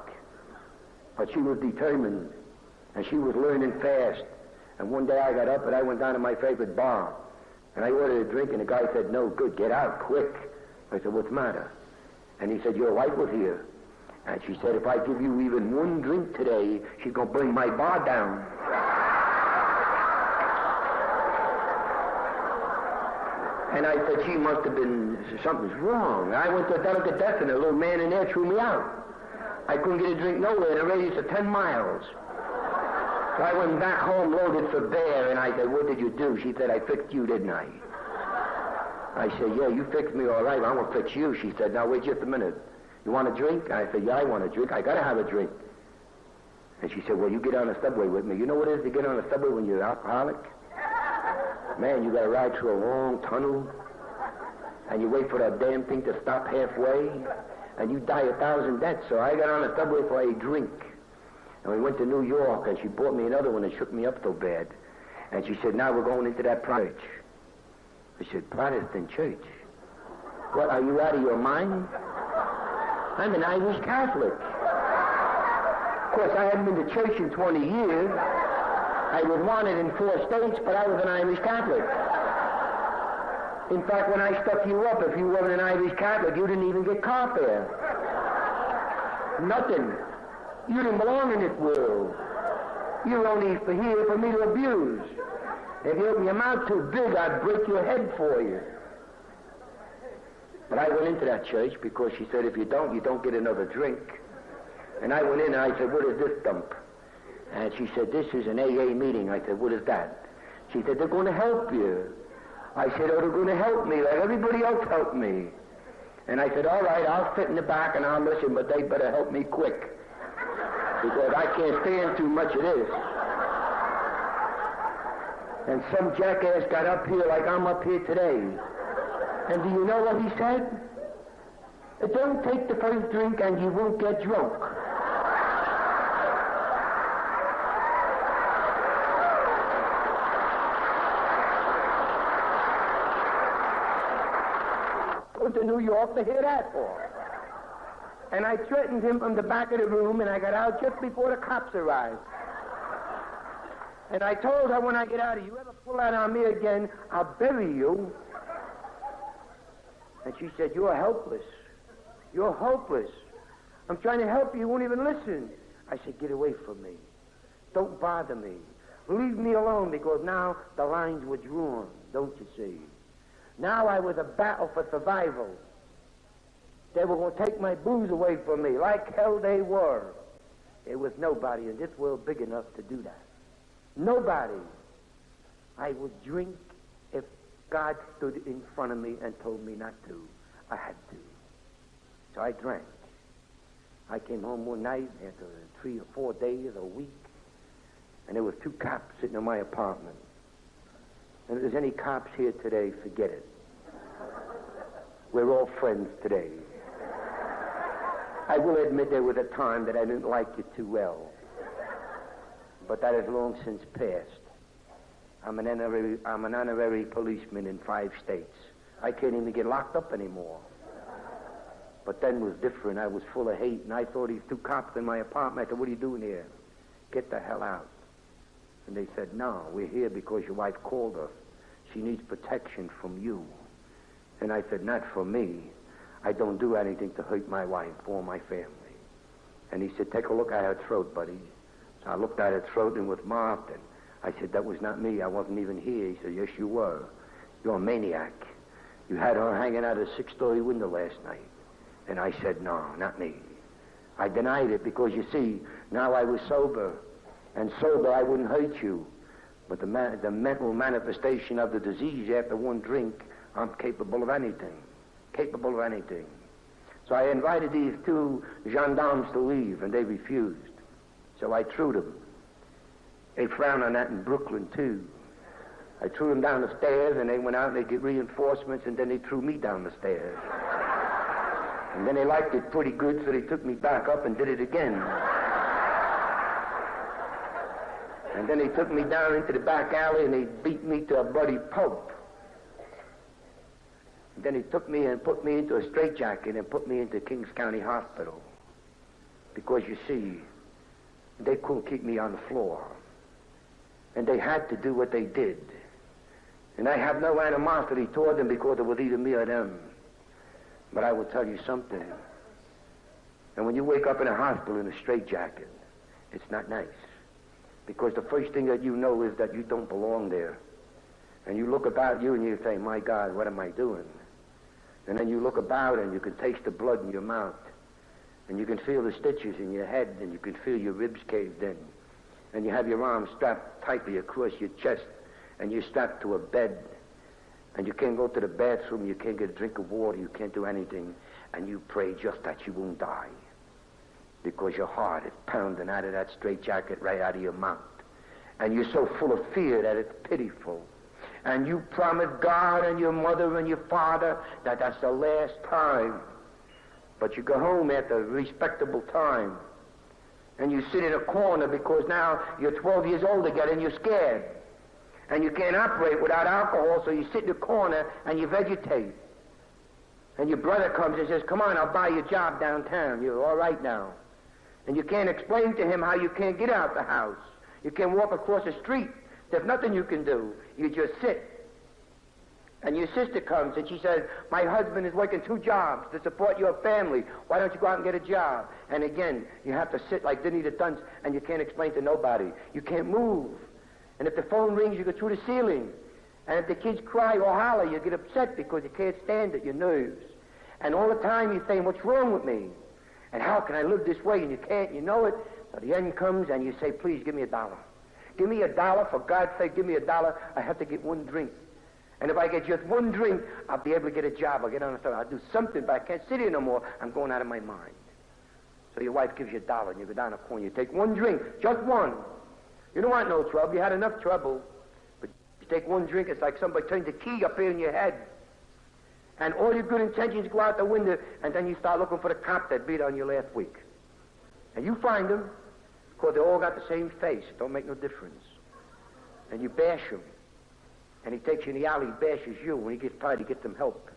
But she was determined, and she was learning fast. And one day I got up and I went down to my favorite bar, and I ordered a drink, and the guy said, no good, get out, quick. I said, what's the matter? And he said, your wife was here. And she said, if I give you even one drink today, she's going to bring my bar down. And I said, she must have been, something's wrong. I went to a delicatessen, and a little man in there threw me out. I couldn't get a drink nowhere in a radius of 10 miles. So I went back home loaded for bear, and I said, what did you do? She said, I fixed you, didn't I? I said, yeah, you fixed me all right. I'm going to fix you. She said, now wait just a minute. You want a drink? I said, yeah, I want a drink. I got to have a drink. And she said, well, you get on the subway with me. You know what it is to get on the subway when you're an alcoholic? Man, you got to ride through a long tunnel, and you wait for that damn thing to stop halfway, and you die 1,000 deaths. So I got on the subway for a drink. And we went to New York, and she bought me another one and shook me up so bad. And she said, now we're going into that church. I said, Protestant church? What, are you out of your mind? I'm an Irish Catholic. Of course, I hadn't been to church in 20 years. I was wanted in 4 states, but I was an Irish Catholic. In fact, when I stuck you up, if you weren't an Irish Catholic, you didn't even get car fare. Nothing. You didn't belong in this world. You're only here for me to abuse. If you open your mouth too big, I'd break your head for you. But I went into that church because she said, if you don't get another drink. And I went in and I said, what is this dump? And she said, this is an AA meeting. I said, what is that? She said, they're going to help you. I said, oh, they're going to help me like everybody else helped me. And I said, all right, I'll sit in the back and I'll listen, but they better help me quick, because I can't stand too much of this. And some jackass got up here like I'm up here today. And do you know what he said? Don't take the first drink and you won't get drunk. Go to New York to hear that for. And I threatened him from the back of the room, and I got out just before the cops arrived. And I told her when I get out, if you ever pull that on me again, I'll bury you. And she said, you're helpless. You're hopeless. I'm trying to help you. You won't even listen. I said, get away from me. Don't bother me. Leave me alone, because now the lines were drawn, don't you see? Now I was a battle for survival. They were going to take my booze away from me. Like hell they were. There was nobody in this world big enough to do that. Nobody. I would drink if God stood in front of me and told me not to. I had to. So I drank. I came home one night after 3 or 4 days, a week, and there was 2 cops sitting in my apartment. And if there's any cops here today, forget it. We're all friends today. I will admit there was a time that I didn't like you too well. But that has long since passed. I'm an honorary policeman in 5 states. I can't even get locked up anymore. But then was different. I was full of hate, and I saw these 2 cops in my apartment. I said, what are you doing here? Get the hell out. And they said, no, we're here because your wife called us. She needs protection from you. And I said, not from me. I don't do anything to hurt my wife or my family. And he said, take a look at her throat, buddy. So I looked at her throat and was marked. And I said, that was not me. I wasn't even here. He said, yes, you were. You're a maniac. You had her hanging out of a 6-story window last night. And I said, no, not me. I denied it because, you see, now I was sober. And sober, I wouldn't hurt you. But the mental manifestation of the disease after one drink, I'm capable of anything. Capable of anything. So I invited these 2 gendarmes to leave, and they refused. So I threw them. They frowned on that in Brooklyn, too. I threw them down the stairs, and they went out and they get reinforcements, and then they threw me down the stairs. And then they liked it pretty good, so they took me back up and did it again. And then they took me down into the back alley, and they beat me to a bloody pulp. And then they took me and put me into a straitjacket and put me into Kings County Hospital. Because, you see, they couldn't keep me on the floor. And they had to do what they did. And I have no animosity toward them because it was either me or them. But I will tell you something. And when you wake up in a hospital in a straitjacket, it's not nice. Because the first thing that you know is that you don't belong there. And you look about you and you say, my God, what am I doing? And then you look about and you can taste the blood in your mouth. And you can feel the stitches in your head, and you can feel your ribs caved in. And you have your arms strapped tightly across your chest, and you're strapped to a bed. And you can't go to the bathroom, you can't get a drink of water, you can't do anything. And you pray just that you won't die. Because your heart is pounding out of that straitjacket right out of your mouth. And you're so full of fear that it's pitiful. And you promise God and your mother and your father that that's the last time. But you go home after a respectable time. And you sit in a corner because now you're 12 years old again and you're scared. And you can't operate without alcohol, so you sit in a corner and you vegetate. And your brother comes and says, come on, I'll buy you a job downtown. You're all right now. And you can't explain to him how you can't get out the house. You can't walk across the street. There's nothing you can do. You just sit. And your sister comes and she says, my husband is working 2 jobs to support your family. Why don't you go out and get a job? And again, you have to sit like Dinny the Dunce, and you can't explain to nobody. You can't move. And if the phone rings, you go through the ceiling. And if the kids cry or holler, you get upset because you can't stand it, your nerves. And all the time you're saying, what's wrong with me? And how can I live this way? And you can't, you know it. So the end comes and you say, please give me $1. Give me $1, for God's sake, give me $1. I have to get 1 drink. And if I get just 1 drink, I'll be able to get a job. I'll get on the phone. I'll do something, but I can't sit here no more. I'm going out of my mind. So your wife gives you $1, and you go down the corner. You take 1 drink, just 1. You don't want no trouble. You had enough trouble. But you take 1 drink, it's like somebody turns a key up here in your head. And all your good intentions go out the window, and then you start looking for the cop that beat on you last week. And you find them, because they all got the same face. It don't make no difference. And you bash him. And he takes you in the alley, he bashes you. When he gets tired, he gets some help.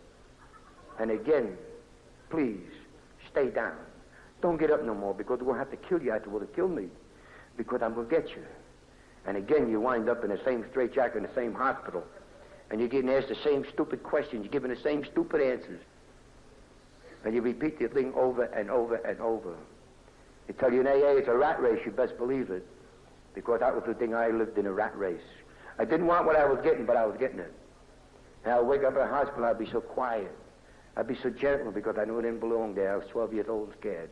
And again, please, stay down. Don't get up no more, because we're going to have to kill you afterward to kill me, because I'm going to get you. And again, you wind up in the same straitjacket in the same hospital, and you're getting asked the same stupid questions. You're giving the same stupid answers. And you repeat the thing over and over and over. They tell you in AA it's a rat race, you best believe it, because that was the thing. I lived in a rat race. I didn't want what I was getting, but I was getting it. And I'd wake up at a hospital, I'd be so quiet. I'd be so gentle, because I knew I didn't belong there. I was 12 years old, scared.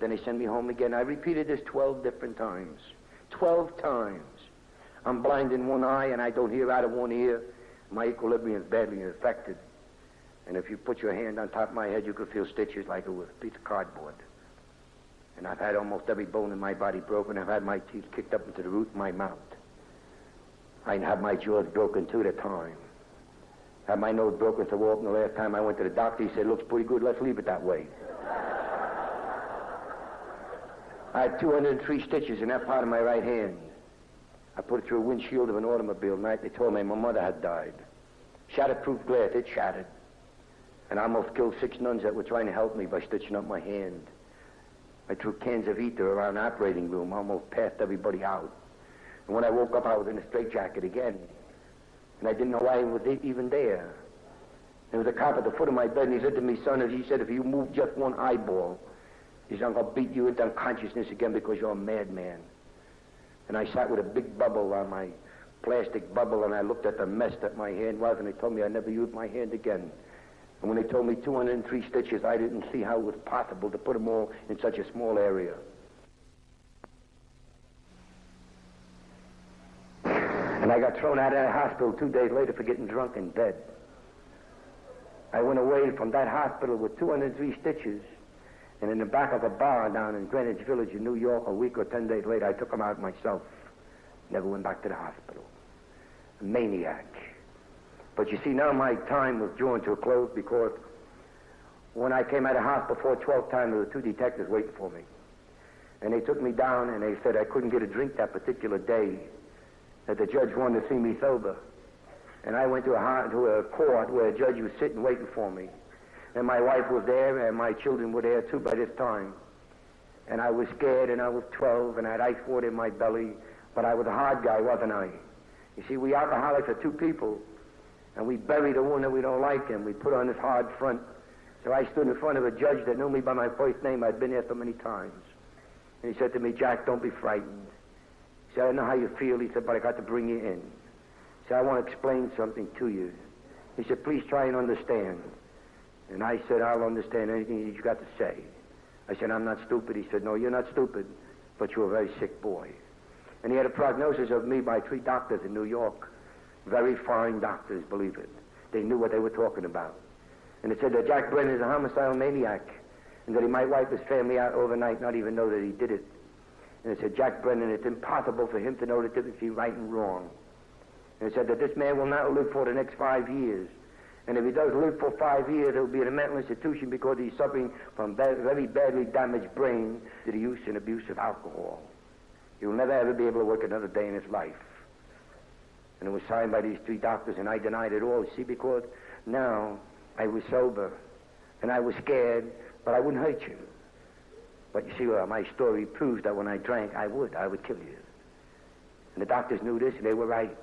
Then they sent me home again. I repeated this 12 different times. 12 times. I'm blind in one eye, and I don't hear out of one ear. My equilibrium is badly affected. And if you put your hand on top of my head, you could feel stitches like it was a piece of cardboard. And I've had almost every bone in my body broken. I've had my teeth kicked up into the root of my mouth. I had my jaws broken 2 at a time. Had my nose broken to walk. And the last time I went to the doctor, he said, looks pretty good, let's leave it that way. I had 203 stitches in that part of my right hand. I put it through a windshield of an automobile night. They told me my mother had died. Shatterproof glass, it shattered. And I almost killed 6 nuns that were trying to help me by stitching up my hand. I threw cans of ether around the operating room, almost passed everybody out. And when I woke up, I was in a straitjacket again. And I didn't know why I was even there. There was a cop at the foot of my bed, and he said to me, son, if you move just one eyeball, he said, I'm going to beat you into unconsciousness again because you're a madman. And I sat with a big bubble on my plastic bubble, and I looked at the mess that my hand was, and they told me I'd never use my hand again. And when they told me 203 stitches, I didn't see how it was possible to put them all in such a small area. And I got thrown out of that hospital 2 days later for getting drunk in bed. I went away from that hospital with 203 stitches, and in the back of a bar down in Greenwich Village in New York, a week or 10 days later, I took them out myself. Never went back to the hospital. A maniac. But you see, now my time was drawing to a close, because when I came out of the hospital for 12th time, there were 2 detectives waiting for me. And they took me down, and they said I couldn't get a drink that particular day, that the judge wanted to see me sober. And I went to a court where a judge was sitting waiting for me. And my wife was there, and my children were there too by this time. And I was scared, and I was 12, and I had ice water in my belly, but I was a hard guy, wasn't I? You see, we alcoholics are 2 people, and we bury the one that we don't like, and we put on this hard front. So I stood in front of a judge that knew me by my first name. I'd been there so many times. And he said to me, Jack, don't be frightened. He said, I know how you feel. He said, but I got to bring you in. He said, I want to explain something to you. He said, please try and understand. And I said, I'll understand anything that you got to say. I said, I'm not stupid. He said, no, you're not stupid, but you're a very sick boy. And he had a prognosis of me by 3 doctors in New York. Very fine doctors, believe it. They knew what they were talking about. And it said that Jack Brennan is a homicidal maniac, and that he might wipe his family out overnight, not even know that he did it. And it said, Jack Brennan, it's impossible for him to know the difference between right and wrong. And it said that this man will not live for the next 5 years. And if he does live for 5 years, it will be in a mental institution, because he's suffering from very badly damaged brain to the use and abuse of alcohol. He will never ever be able to work another day in his life. And it was signed by these 3 doctors, and I denied it all, see, because now I was sober, and I was scared, but I wouldn't hurt you. But you see, well, my story proves that when I drank, I would kill you. And the doctors knew this, and they were right.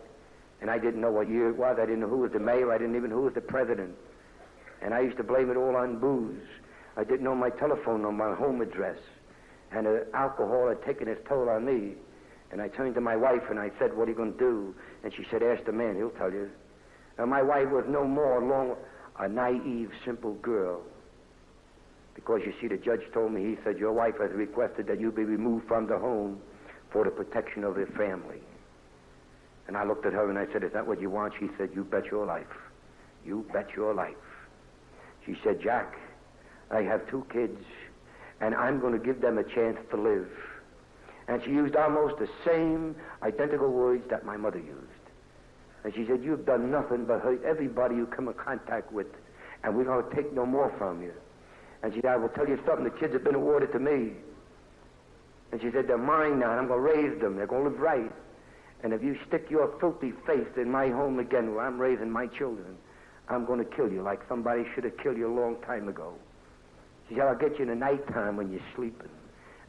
And I didn't know what year it was. I didn't know who was the mayor. I didn't even know who was the president. And I used to blame it all on booze. I didn't know my telephone number, my home address. And alcohol had taken its toll on me. And I turned to my wife, and I said, what are you going to do? And she said, ask the man, he'll tell you. And my wife was no more a naive, simple girl. Because, you see, the judge told me, he said, your wife has requested that you be removed from the home for the protection of her family. And I looked at her and I said, is that what you want? She said, you bet your life. You bet your life. She said, Jack, I have 2 kids, and I'm going to give them a chance to live. And she used almost the same identical words that my mother used. And she said, you've done nothing but hurt everybody you come in contact with, and we're going to take no more from you. And she said, I will tell you something, the kids have been awarded to me. And she said, they're mine now, and I'm going to raise them. They're going to live right. And if you stick your filthy face in my home again where I'm raising my children, I'm going to kill you like somebody should have killed you a long time ago. She said, I'll get you in the nighttime when you're sleeping.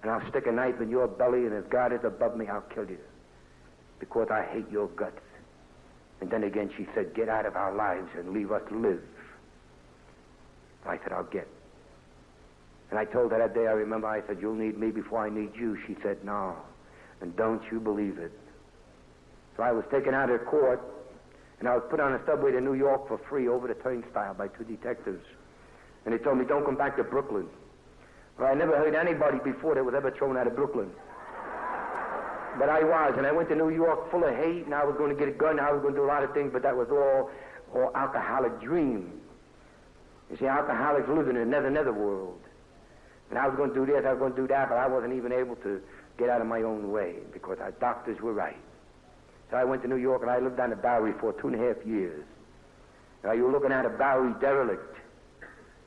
And I'll stick a knife in your belly, and if God is above me, I'll kill you. Because I hate your guts. And then again she said, get out of our lives and leave us live. I said, I'll get. And I told her that day, I remember, I said, you'll need me before I need you. She said, no. And don't you believe it. So I was taken out of court, and I was put on a subway to New York for free over the turnstile by 2 detectives. And they told me, don't come back to Brooklyn. Well, I never heard anybody before that was ever thrown out of Brooklyn. But I was, and I went to New York full of hate, and I was going to get a gun, I was going to do a lot of things, but that was all alcoholic dream. You see, alcoholics live in a nether world. And I was going to do this, I was going to do that, but I wasn't even able to get out of my own way because our doctors were right. So I went to New York, and I lived on the Bowery for 2.5 years. Now, you're looking at a Bowery derelict.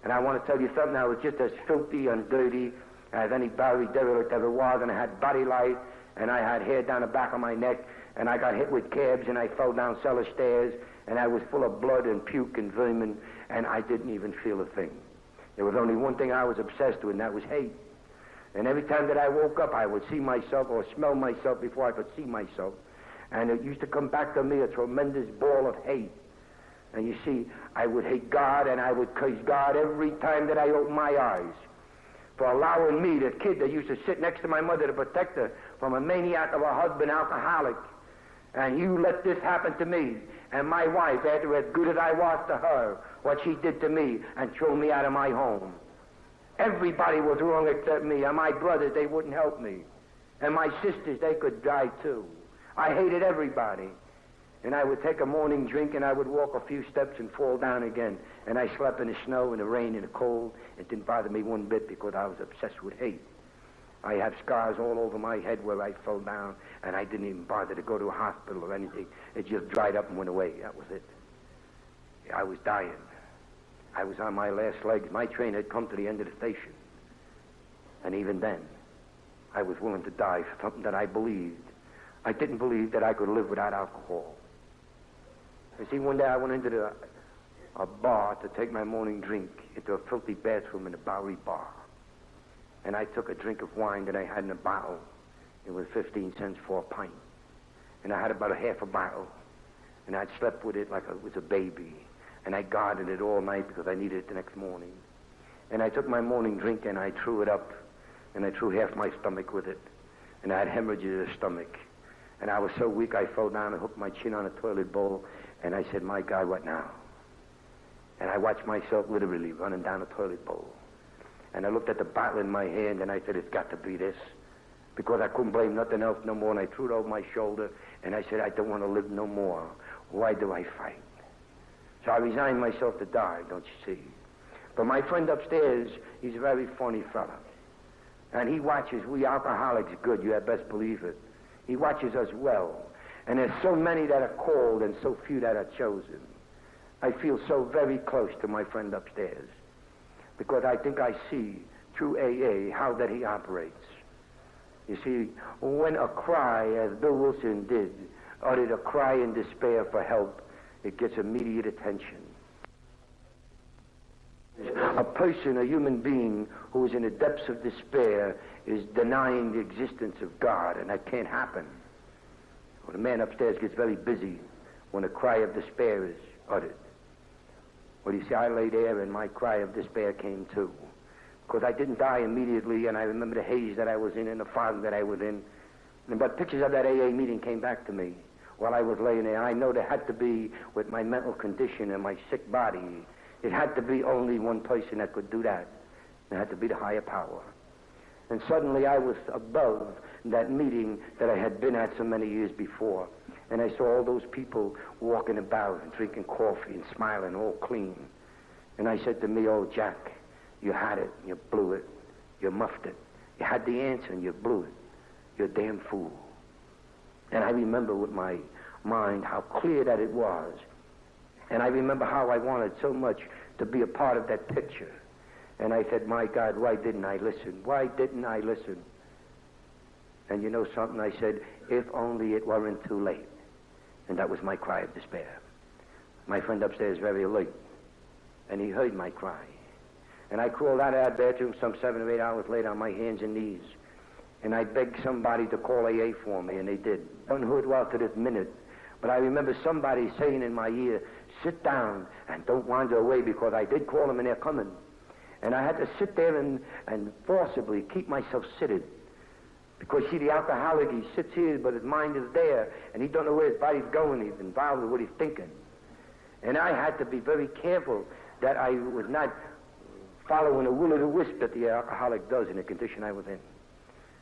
And I want to tell you something, I was just as filthy and dirty as any Bowery derelict ever was, and I had body light, and I had hair down the back of my neck, and I got hit with cabs, and I fell down cellar stairs, and I was full of blood and puke and vermin, and I didn't even feel a thing. There was only one thing I was obsessed with, and that was hate. And every time that I woke up, I would see myself or smell myself before I could see myself. And it used to come back to me a tremendous ball of hate. And you see, I would hate God, and I would curse God every time that I opened my eyes for allowing me, the kid that used to sit next to my mother to protect her from a maniac of a husband, alcoholic. And you let this happen to me. And my wife, after as good as I was to her, what she did to me and threw me out of my home. Everybody was wrong except me. And my brothers, they wouldn't help me. And my sisters, they could die too. I hated everybody. And I would take a morning drink, and I would walk a few steps and fall down again. And I slept in the snow, in the rain, in the cold. It didn't bother me one bit because I was obsessed with hate. I have scars all over my head where I fell down, and I didn't even bother to go to a hospital or anything. It just dried up and went away. That was it. I was dying. I was on my last legs. My train had come to the end of the station. And even then, I was willing to die for something that I believed. I didn't believe that I could live without alcohol. You see, one day I went into a bar to take my morning drink, into a filthy bathroom in a Bowery bar. And I took a drink of wine that I had in a bottle. It was 15 cents for a pint. And I had about a half a bottle. And I'd slept with it like it was a baby. And I guarded it all night because I needed it the next morning. And I took my morning drink and I threw it up. And I threw half my stomach with it. And I had hemorrhages in the stomach. And I was so weak I fell down and hooked my chin on a toilet bowl. And I said, my God, what now? And I watched myself literally running down a toilet bowl. And I looked at the bottle in my hand, and I said, it's got to be this. Because I couldn't blame nothing else no more, and I threw it over my shoulder, and I said, I don't want to live no more. Why do I fight? So I resigned myself to die, don't you see? But my friend upstairs, he's a very funny fella. And he watches we alcoholics good, you had best believe it. He watches us well. And there's so many that are called and so few that are chosen. I feel so very close to my friend upstairs because I think I see through AA how that he operates. You see, when a cry, as Bill Wilson did, uttered a cry in despair for help, it gets immediate attention. A person, a human being who is in the depths of despair is denying the existence of God, and that can't happen. Well, the man upstairs gets very busy when a cry of despair is uttered. Well, you see, I lay there and my cry of despair came too. Because I didn't die immediately, and I remember the haze that I was in and the fog that I was in. But pictures of that AA meeting came back to me while I was laying there. I know there had to be, with my mental condition and my sick body, it had to be only one person that could do that. It had to be the higher power. And suddenly I was above that meeting that I had been at so many years before. And I saw all those people walking about and drinking coffee and smiling, all clean. And I said to me, oh, Jack, you had it, you blew it, you muffed it. You had the answer and you blew it. You're a damn fool. And I remember with my mind how clear that it was. And I remember how I wanted so much to be a part of that picture. And I said, my God, why didn't I listen? Why didn't I listen? And you know something? I said, if only it weren't too late. And that was my cry of despair. My friend upstairs is very alert. And he heard my cry. And I crawled out of that bathroom some 7 or 8 hours later on my hands and knees. And I begged somebody to call AA for me, and they did. I don't know who it was to this minute, but I remember somebody saying in my ear, sit down and don't wander away, because I did call them and they're coming. And I had to sit there and forcibly keep myself seated. Because, see, the alcoholic, he sits here, but his mind is there, and he don't know where his body's going. He's involved with what he's thinking. And I had to be very careful that I was not following a will-o'-the-wisp that the alcoholic does in the condition I was in.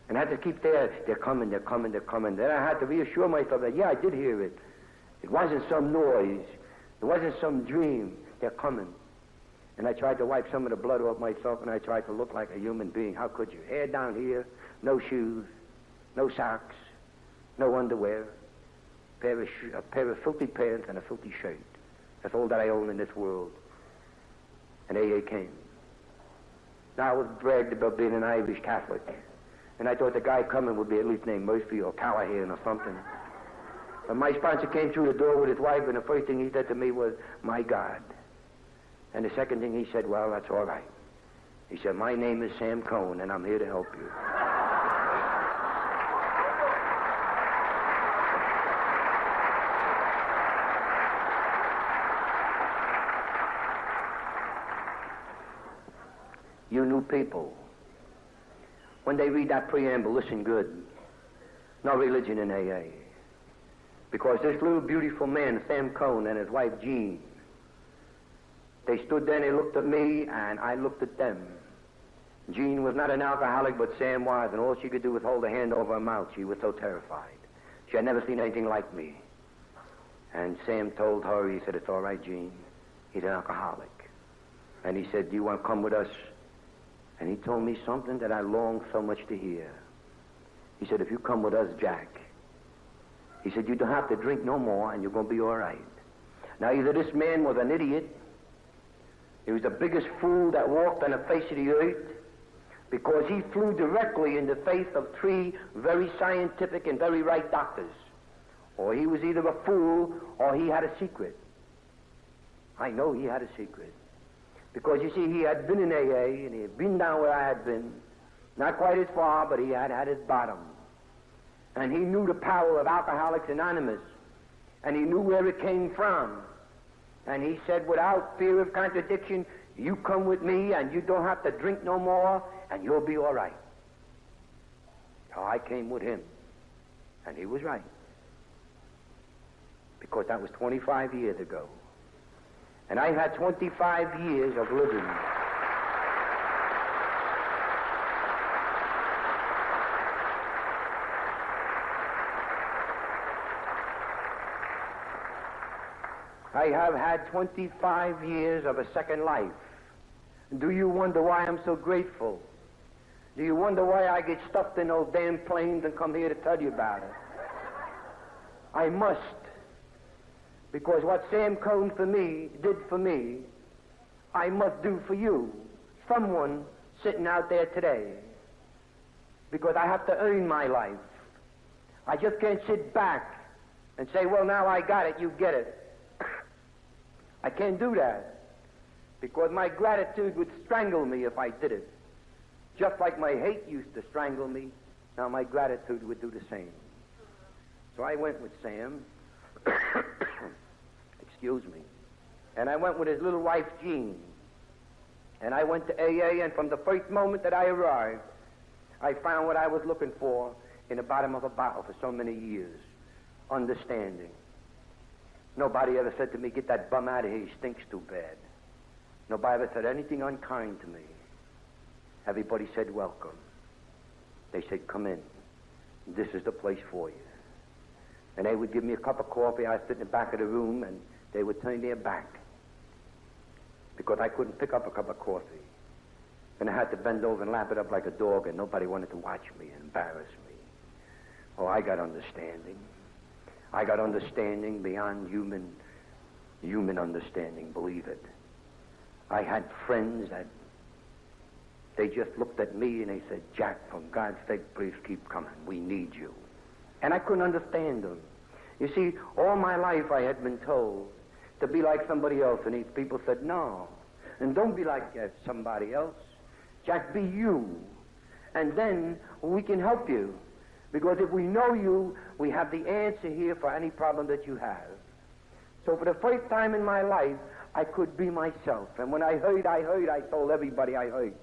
And I had to keep there, they're coming, they're coming, they're coming. Then I had to reassure myself that, yeah, I did hear it. It wasn't some noise. It wasn't some dream. They're coming. And I tried to wipe some of the blood off myself, and I tried to look like a human being. How could you? Hair down here, no shoes, no socks, no underwear, a pair of filthy pants and a filthy shirt. That's all that I own in this world. And AA came. Now, I was bragged about being an Irish Catholic. And I thought the guy coming would be at least named Murphy or Callahan or something. But my sponsor came through the door with his wife, and the first thing he said to me was, my God. And the second thing he said, well, that's all right. He said, my name is Sam Cohn, and I'm here to help you. You new people, when they read that preamble, listen good. No religion in AA. Because this little beautiful man, Sam Cohn, and his wife, Jean, they stood there and they looked at me, and I looked at them. Jean was not an alcoholic, but Sam was, and all she could do was hold her hand over her mouth. She was so terrified. She had never seen anything like me. And Sam told her, he said, it's all right, Jean. He's an alcoholic. And he said, do you want to come with us? And he told me something that I longed so much to hear. He said, if you come with us, Jack, he said, you don't have to drink no more, and you're going to be all right. Now, either this man was an idiot, he was the biggest fool that walked on the face of the earth, because he flew directly in the face of 3 very scientific and very right doctors. Or he was either a fool or he had a secret. I know he had a secret. Because, you see, he had been in AA, and he had been down where I had been. Not quite as far, but he had had his bottom. And he knew the power of Alcoholics Anonymous. And he knew where it came from. And he said, without fear of contradiction, you come with me, and you don't have to drink no more, and you'll be all right. So I came with him. And he was right. Because that was 25 years ago. And I had 25 years of living. I have had 25 years of a second life. Do you wonder why I'm so grateful? Do you wonder why I get stuffed in those damn planes and come here to tell you about it? I must. Because what Sam Cohn did for me, I must do for you. Someone sitting out there today. Because I have to earn my life. I just can't sit back and say, well, now I got it, you get it. I can't do that. Because my gratitude would strangle me if I did it. Just like my hate used to strangle me, now my gratitude would do the same. So I went with Sam. Excuse me. And I went with his little wife, Jean. And I went to AA, and from the first moment that I arrived, I found what I was looking for in the bottom of a bottle for so many years. Understanding. Nobody ever said to me, get that bum out of here, he stinks too bad. Nobody ever said anything unkind to me. Everybody said, welcome. They said, come in. This is the place for you. And they would give me a cup of coffee. I would sit in the back of the room, and they would turn their back. Because I couldn't pick up a cup of coffee. And I had to bend over and lap it up like a dog, and nobody wanted to watch me and embarrass me. Oh, I got understanding. I got understanding beyond human understanding, believe it. I had friends that they just looked at me and they said, Jack, for God's sake, please keep coming. We need you. And I couldn't understand them. You see, all my life I had been told to be like somebody else, and these people said, no. And don't be like somebody else. Jack, be you. And then we can help you. Because if we know you, we have the answer here for any problem that you have. So for the first time in my life, I could be myself. And when I heard, I told everybody I heard.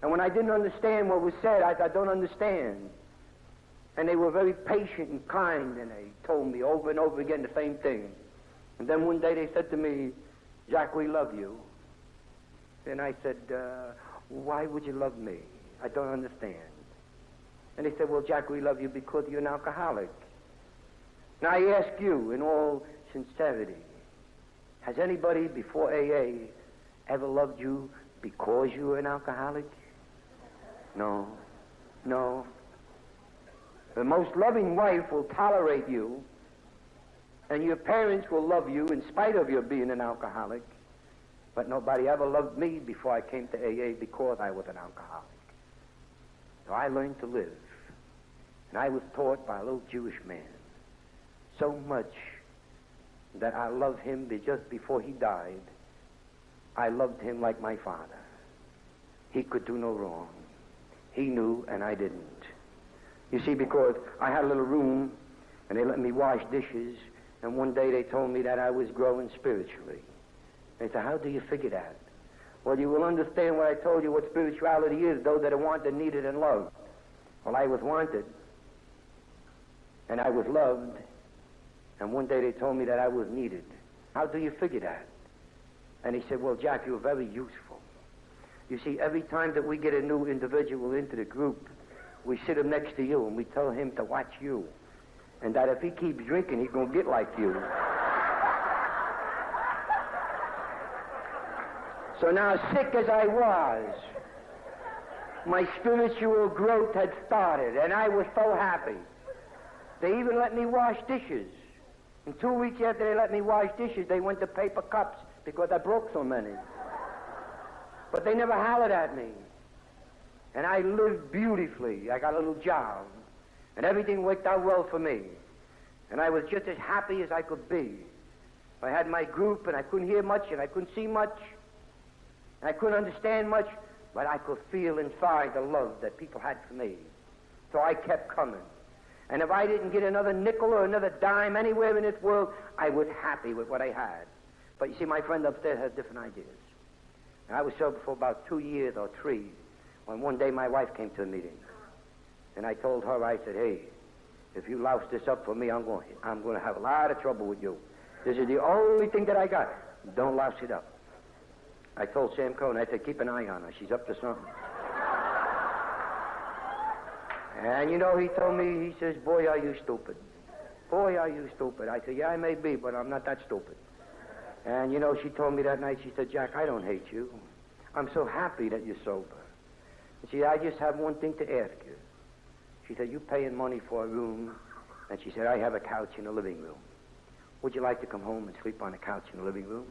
And when I didn't understand what was said, I don't understand. And they were very patient and kind, and they told me over and over again the same thing. And then one day they said to me, Jack, we love you. And I said, why would you love me? I don't understand. And they said, well, Jack, we love you because you're an alcoholic. Now I ask you in all sincerity, has anybody before AA ever loved you because you were an alcoholic? No. No. The most loving wife will tolerate you, and your parents will love you in spite of your being an alcoholic. But nobody ever loved me before I came to AA because I was an alcoholic. So I learned to live. And I was taught by a little Jewish man so much that I loved him just before he died. I loved him like my father. He could do no wrong. He knew and I didn't. You see, because I had a little room and they let me wash dishes, and one day they told me that I was growing spiritually. They said, how do you figure that? Well, you will understand what I told you, what spirituality is, those that are wanted, needed, and loved. Well, I was wanted, and I was loved, and one day they told me that I was needed. How do you figure that? And he said, well, Jack, you're very useful. You see, every time that we get a new individual into the group, we sit him next to you, and we tell him to watch you, and that if he keeps drinking, he's going to get like you. So now, sick as I was, my spiritual growth had started, and I was so happy. They even let me wash dishes. And 2 weeks after they let me wash dishes, they went to paper cups because I broke so many. But they never hollered at me. And I lived beautifully. I got a little job. And everything worked out well for me. And I was just as happy as I could be. I had my group, and I couldn't hear much, and I couldn't see much. And I couldn't understand much, but I could feel inside the love that people had for me. So I kept coming. And if I didn't get another nickel or another dime anywhere in this world, I was happy with what I had. But you see, my friend upstairs has different ideas. And I was sober for about 2 years or 3, when one day my wife came to a meeting. And I told her, I said, hey, if you louse this up for me, I'm going to have a lot of trouble with you. This is the only thing that I got. Don't louse it up. I told Sam Cohn, I said, keep an eye on her. She's up to something. And you know, he told me, he says, boy, are you stupid. Boy, are you stupid. I said, yeah, I may be, but I'm not that stupid. And you know, she told me that night, she said, Jack, I don't hate you. I'm so happy that you're sober. And she said, I just have one thing to ask you. She said, you paying money for a room? And she said, I have a couch in the living room. Would you like to come home and sleep on a couch in the living room?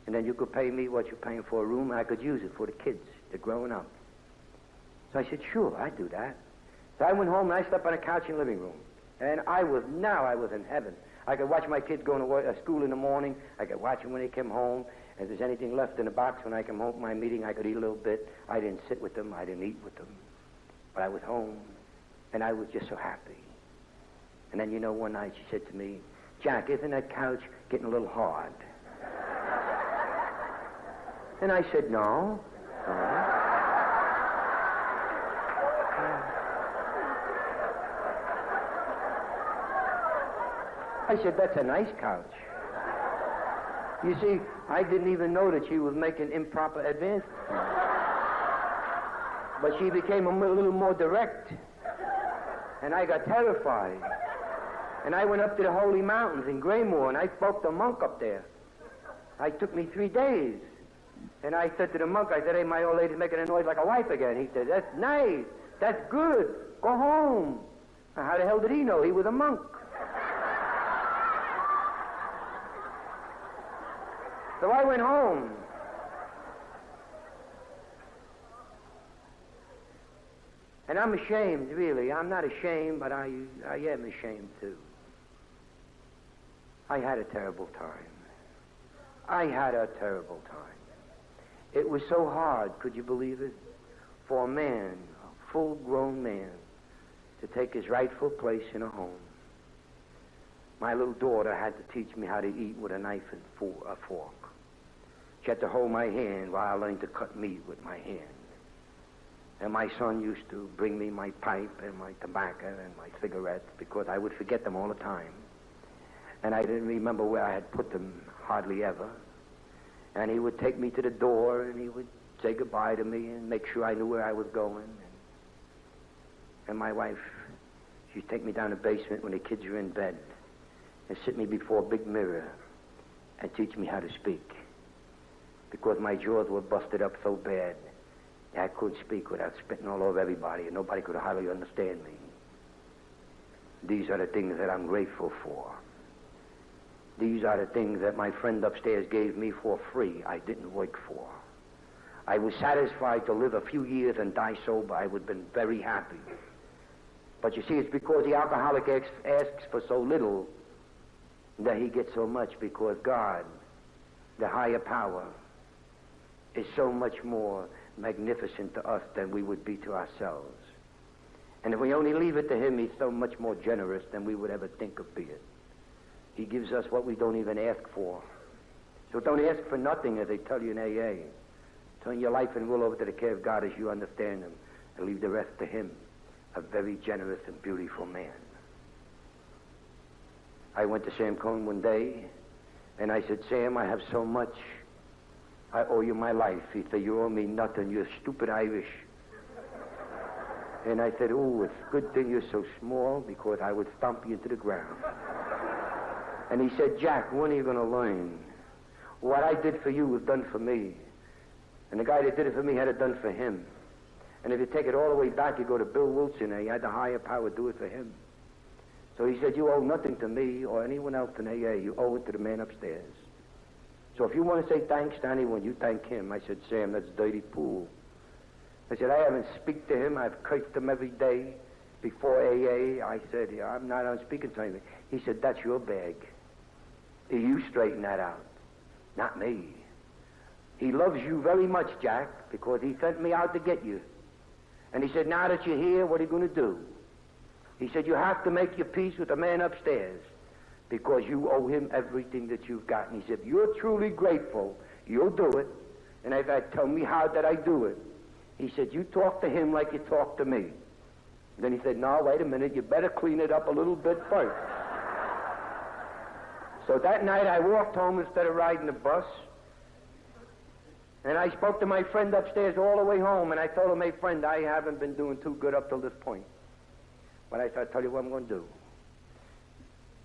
And then you could pay me what you're paying for a room, and I could use it for the kids. They're growing up. So I said, sure, I'd do that. So I went home and I slept on a couch in the living room. And I was in heaven. I could watch my kids going to school in the morning. I could watch them when they came home. If there's anything left in the box when I come home from my meeting, I could eat a little bit. I didn't sit with them. I didn't eat with them. But I was home, and I was just so happy. And then, you know, one night she said to me, Jack, isn't that couch getting a little hard? And I said, no. I said, that's a nice couch. You see, I didn't even know that she was making improper advances. But she became a little more direct. And I got terrified. And I went up to the Holy Mountains in Graymore, and I spoke to a monk up there. It took me 3 days. And I said to the monk, I said, hey, my old lady's making a noise like a wife again. He said, that's nice. That's good. Go home. Now, how the hell did he know? He was a monk. So I went home. And I'm ashamed, really. I'm not ashamed, but I am ashamed, too. I had a terrible time. I had a terrible time. It was so hard, could you believe it, for a man, a full-grown man, to take his rightful place in a home. My little daughter had to teach me how to eat with a knife and a fork. She had to hold my hand while I learned to cut meat with my hand. And my son used to bring me my pipe and my tobacco and my cigarettes because I would forget them all the time. And I didn't remember where I had put them hardly ever. And he would take me to the door and he would say goodbye to me and make sure I knew where I was going. And my wife, she'd take me down the basement when the kids were in bed and sit me before a big mirror and teach me how to speak. Because my jaws were busted up so bad, I couldn't speak without spitting all over everybody, and nobody could hardly understand me. These are the things that I'm grateful for. These are the things that my friend upstairs gave me for free. I didn't work for. I was satisfied to live a few years and die sober. I would have been very happy. But you see, it's because the alcoholic asks for so little that he gets so much, because God, the higher power, is so much more magnificent to us than we would be to ourselves. And if we only leave it to him, he's so much more generous than we would ever think of being. He gives us what we don't even ask for. So don't ask for nothing, as they tell you in AA. Turn your life and will over to the care of God as you understand him, and leave the rest to him, a very generous and beautiful man. I went to Sam Cohn one day, and I said, Sam, I have so much. I owe you my life. He said, you owe me nothing. You're stupid Irish. And I said, oh, it's a good thing you're so small, because I would stomp you into the ground. And he said, Jack, when are you going to learn? What I did for you was done for me. And the guy that did it for me had it done for him. And if you take it all the way back, you go to Bill Wilson, and he had the higher power do it for him. So he said, you owe nothing to me or anyone else in AA. You owe it to the man upstairs. So if you want to say thanks to anyone, you thank him. I said, Sam, that's dirty pool. I said, I haven't speak to him. I've cursed him every day before AA. I said, yeah, I'm not on speaking to him. He said, that's your bag. You straighten that out, not me. He loves you very much, Jack, because he sent me out to get you. And he said, now that you're here, what are you going to do? He said, you have to make your peace with the man upstairs, because you owe him everything that you've got. And he said, if you're truly grateful, you'll do it. And I said, tell me how that I do it. He said, you talk to him like you talk to me. Then he said, no, wait a minute, you better clean it up a little bit first. So that night I walked home instead of riding the bus. And I spoke to my friend upstairs all the way home, and I told him, hey, friend, I haven't been doing too good up till this point. But I said, I'll tell you what I'm going to do.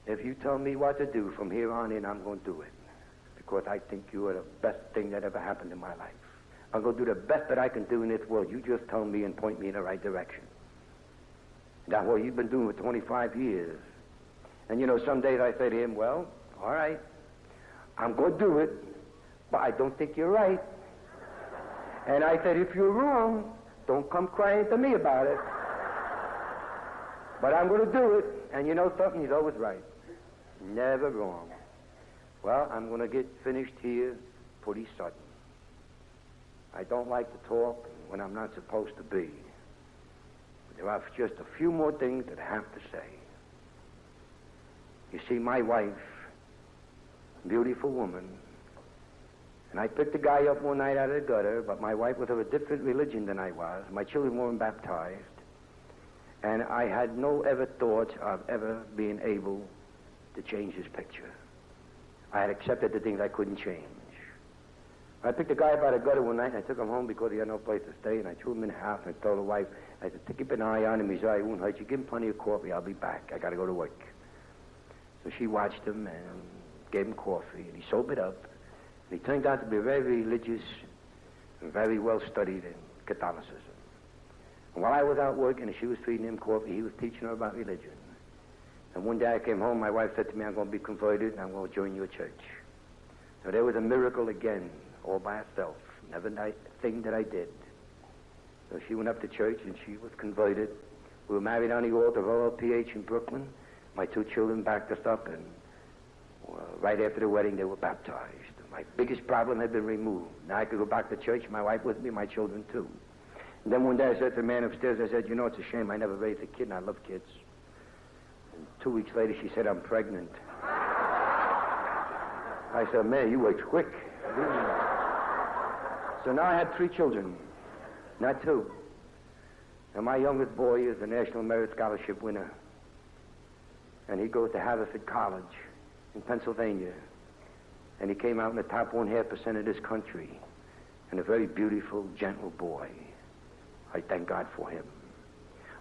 If you tell me what to do from here on in, I'm going to do it. Because I think you are the best thing that ever happened in my life. I'm going to do the best that I can do in this world. You just tell me and point me in the right direction. That's what you've been doing for 25 years. And you know, some days I say to him, well, all right, I'm going to do it, but I don't think you're right. And I said, if you're wrong, don't come crying to me about it. But I'm going to do it. And you know something? He's always right. Never wrong. Well, I'm going to get finished here pretty sudden. I don't like to talk when I'm not supposed to be. But there are just a few more things that I have to say. You see, my wife, beautiful woman, and I picked a guy up one night out of the gutter, but my wife was of a different religion than I was. My children weren't baptized. And I had no ever thoughts of ever being able to change his picture. I had accepted the things I couldn't change. I picked a guy up out of the gutter one night, and I took him home because he had no place to stay, and I threw him in the house, and I told the wife, I said, keep an eye on him. He said, I won't hurt you. Give him plenty of coffee. I'll be back. I got to go to work. So she watched him and gave him coffee, and he sobered up. And he turned out to be very religious and very well studied in Catholicism. And while I was out working and she was feeding him coffee, he was teaching her about religion. And one day I came home, my wife said to me, I'm going to be converted and I'm going to join your church. So there was a miracle again, all by herself, never a thing that I did. So she went up to church and she was converted. We were married on the altar of RLPH in Brooklyn. My two children backed us up, and right after the wedding they were baptized. My biggest problem had been removed. Now I could go back to church, my wife with me, my children too. And then one day I said to the man upstairs, I said, you know, it's a shame I never raised a kid, and I love kids. And 2 weeks later, she said, I'm pregnant. I said, man, you worked quick. So now I had 3 children, not 2. And my youngest boy is a National Merit Scholarship winner. And he goes to Haverford College in Pennsylvania. And he came out in the top 0.5% of this country. And a very beautiful, gentle boy. I thank God for him.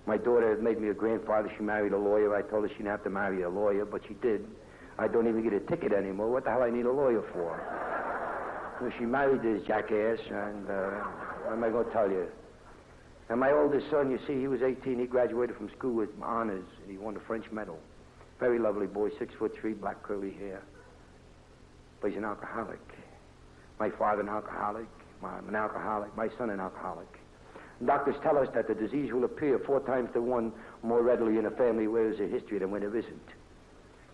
My daughter has made me a grandfather. She married a lawyer. I told her she didn't have to marry a lawyer, but she did. I don't even get a ticket anymore. What the hell I need a lawyer for? So she married this jackass, and what am I going to tell you? And my oldest son, you see, he was 18. He graduated from school with honors. He won the French medal. Very lovely boy, 6'3", black curly hair. But he's an alcoholic. My father an alcoholic. I'm an alcoholic. My son an alcoholic. Doctors tell us that the disease will appear 4 times to 1 more readily in a family where there's a history than when there isn't.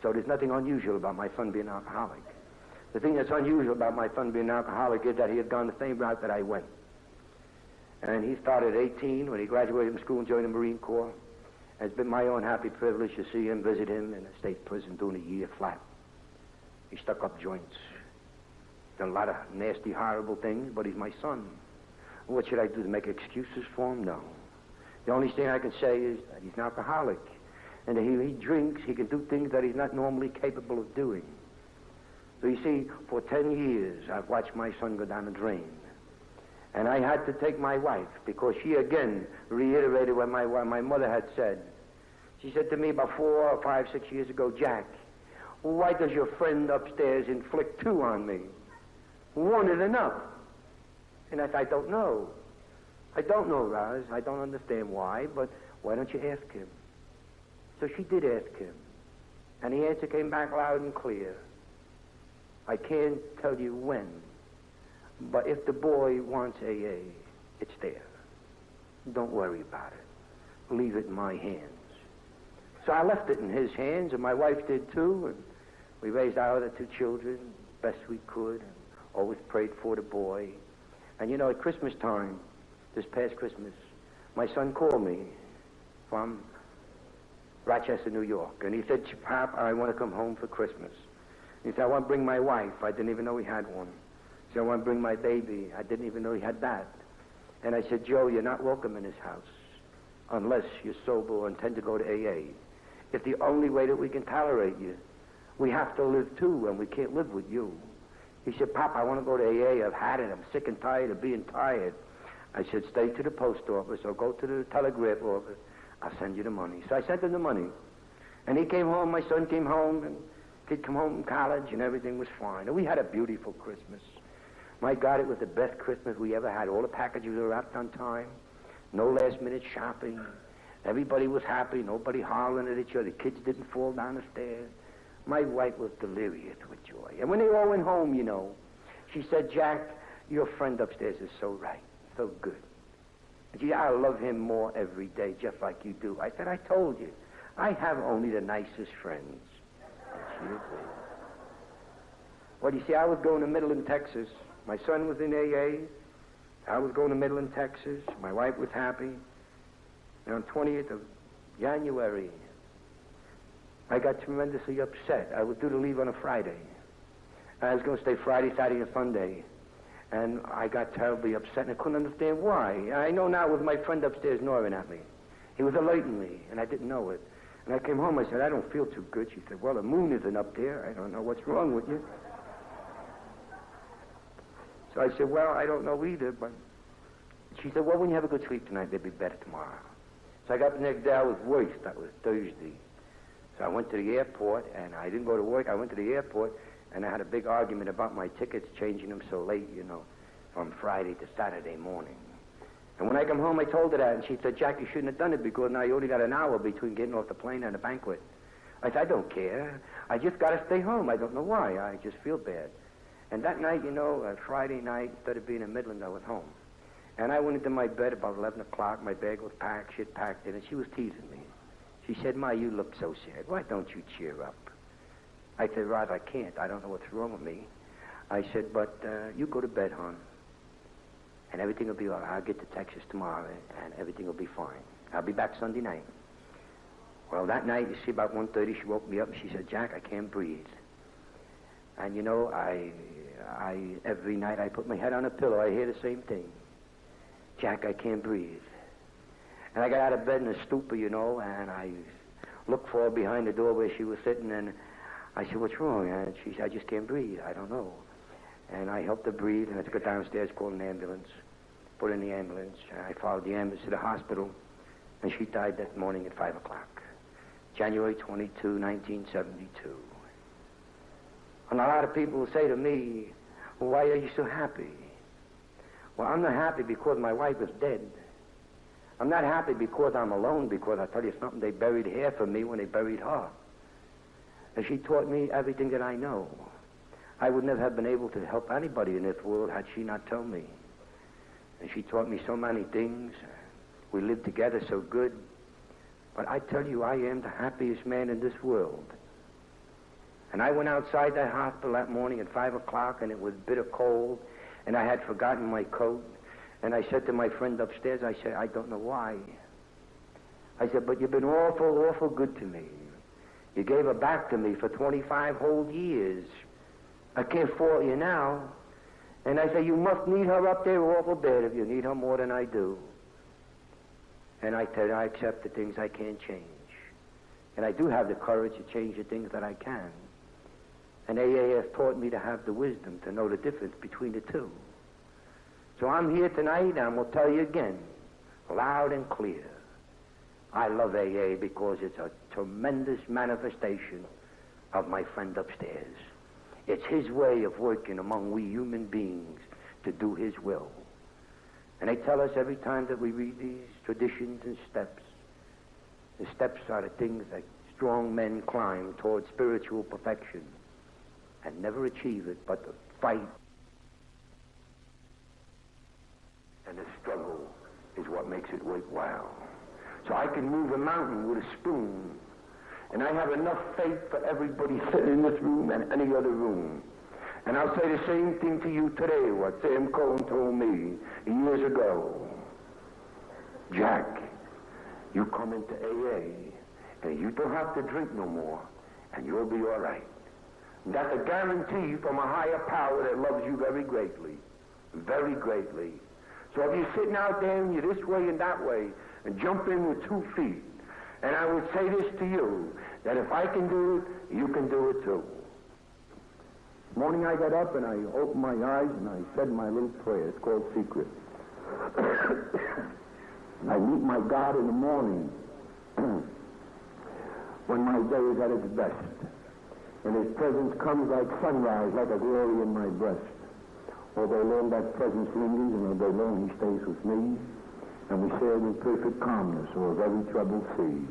So there's nothing unusual about my son being an alcoholic. The thing that's unusual about my son being an alcoholic is that he had gone the same route that I went. And he started at 18 when he graduated from school and joined the Marine Corps. And it's been my own happy privilege to see him, visit him in a state prison doing a year flat. He stuck up joints. Done a lot of nasty, horrible things, but he's my son. What should I do, to make excuses for him? No. The only thing I can say is that he's an alcoholic. And that he drinks, he can do things that he's not normally capable of doing. So you see, for 10 years, I've watched my son go down the drain. And I had to take my wife, because she again reiterated what my mother had said. She said to me about 4 or 5, 6 years ago, Jack, why does your friend upstairs inflict 2 on me? 1 is enough. And I said, I don't know. I don't know, Roz. I don't understand why, but why don't you ask him? So she did ask him. And the answer came back loud and clear. I can't tell you when, but if the boy wants AA, it's there. Don't worry about it. Leave it in my hands. So I left it in his hands, and my wife did too, and we raised our other 2 children best we could, and always prayed for the boy. And you know, at Christmas time, this past Christmas, my son called me from Rochester, New York, and he said, Pop, I want to come home for Christmas. He said, I want to bring my wife. I didn't even know he had one. He said, I want to bring my baby. I didn't even know he had that. And I said, Joe, you're not welcome in this house unless you're sober or intend to go to AA. It's the only way that we can tolerate you. We have to live too, and we can't live with you. He said, Pop, I want to go to AA. I've had it. I'm sick and tired of being tired. I said, stay to the post office or go to the telegraph office. I'll send you the money. So I sent him the money. And he came home, my son came home, and he'd come home from college, and everything was fine. And we had a beautiful Christmas. My God, it was the best Christmas we ever had. All the packages were wrapped on time. No last-minute shopping. Everybody was happy. Nobody hollering at each other. The kids didn't fall down the stairs. My wife was delirious with joy. And when they all went home, you know, she said, Jack, your friend upstairs is so right, so good. And she said, I love him more every day, just like you do. I said, I told you, I have only the nicest friends. And she agreed. Well, you see, I was going to Midland, Texas. My son was in AA. I was going to Midland, Texas. My wife was happy. And on 20th of January, I got tremendously upset. I was due to leave on a Friday. I was going to stay Friday, Saturday, and Sunday. And I got terribly upset, and I couldn't understand why. I know now it was my friend upstairs gnawing at me. He was alerting me, and I didn't know it. And I came home, I said, I don't feel too good. She said, well, the moon isn't up there. I don't know what's wrong with you. So I said, well, I don't know either, but... She said, well, when you have a good sleep tonight, they'll be better tomorrow. So I got the next day, I was worse. That was Thursday. So I went to the airport, and I didn't go to work. I went to the airport, and I had a big argument about my tickets, changing them so late, you know, from Friday to Saturday morning. And when I come home, I told her that, and she said, Jack, you shouldn't have done it because now you only got an hour between getting off the plane and the banquet. I said, I don't care. I just got to stay home. I don't know why. I just feel bad. And that night, you know, Friday night, instead of being in Midland, I was home. And I went into my bed about 11 o'clock. My bag was packed. She had packed it, and she was teasing me. She said, Ma, you look so sad. Why don't you cheer up? I said, Rod, I can't. I don't know what's wrong with me. I said, but you go to bed, hon, and everything will be all right. I'll get to Texas tomorrow, and everything will be fine. I'll be back Sunday night. Well, that night, you see, about 1:30, she woke me up, and she said, Jack, I can't breathe. And, you know, I every night I put my head on a pillow, I hear the same thing. Jack, I can't breathe. And I got out of bed in a stupor, you know, and I looked for her behind the door where she was sitting, and I said, what's wrong? And she said, I just can't breathe. I don't know. And I helped her breathe, and I took her downstairs, called an ambulance, put her in the ambulance. I followed the ambulance to the hospital, and she died that morning at 5 o'clock, January 22, 1972. And a lot of people will say to me, well, why are you so happy? Well, I'm not happy because my wife is dead. I'm not happy because I'm alone, because I tell you something, they buried her for me when they buried her. And she taught me everything that I know. I would never have been able to help anybody in this world had she not told me. And she taught me so many things. We lived together so good. But I tell you, I am the happiest man in this world. And I went outside that hospital that morning at 5 o'clock, and it was bitter cold, and I had forgotten my coat. And I said to my friend upstairs, I said, I don't know why. I said, but you've been awful, awful good to me. You gave her back to me for 25 whole years. I can't fault you now. And I said, you must need her up there awful bad if you need her more than I do. And I tell you, I accept the things I can't change. And I do have the courage to change the things that I can. And AA has taught me to have the wisdom to know the difference between the two. So I'm here tonight, and I'm going to tell you again, loud and clear, I love AA because it's a tremendous manifestation of my friend upstairs. It's his way of working among we human beings to do his will. And they tell us every time that we read these traditions and steps, the steps are the things that strong men climb towards spiritual perfection and never achieve it, but the fight and the struggle is what makes it worthwhile. So I can move a mountain with a spoon, and I have enough faith for everybody sitting in this room and any other room. And I'll say the same thing to you today, what Sam Cohen told me years ago. Jack, you come into AA, and you don't have to drink no more, and you'll be all right. That's a guarantee from a higher power that loves you very greatly, very greatly. So if you're sitting out there and you're this way and that way, and jump in with 2 feet, and I would say this to you, that if I can do it, you can do it too. Morning I got up and I opened my eyes and I said my little prayer. It's called Secret. I meet my God in the morning when my day is at its best. And his presence comes like sunrise, like a glory in my breast. Although Lord, that presence lingers, and although Lord, he stays with me, and we sail in perfect calmness over every troubled sea.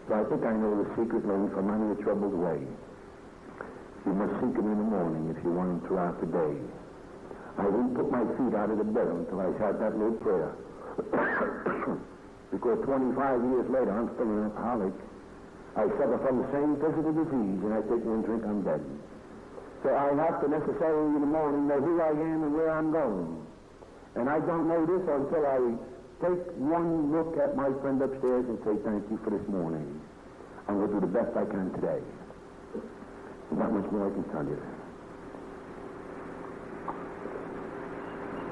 So I think I know the secret lane from many a troubled way. You must seek him in the morning if you want him throughout the day. I wouldn't put my feet out of the bed until I had that little prayer. Because 25 years later, I'm still an alcoholic. I suffer from the same physical disease, and I take 1 drink, I'm dead. So I have to necessarily in the morning know who I am and where I'm going. And I don't know this until I take 1 look at my friend upstairs and say thank you for this morning. I'm going to do the best I can today. Not much more I can tell you.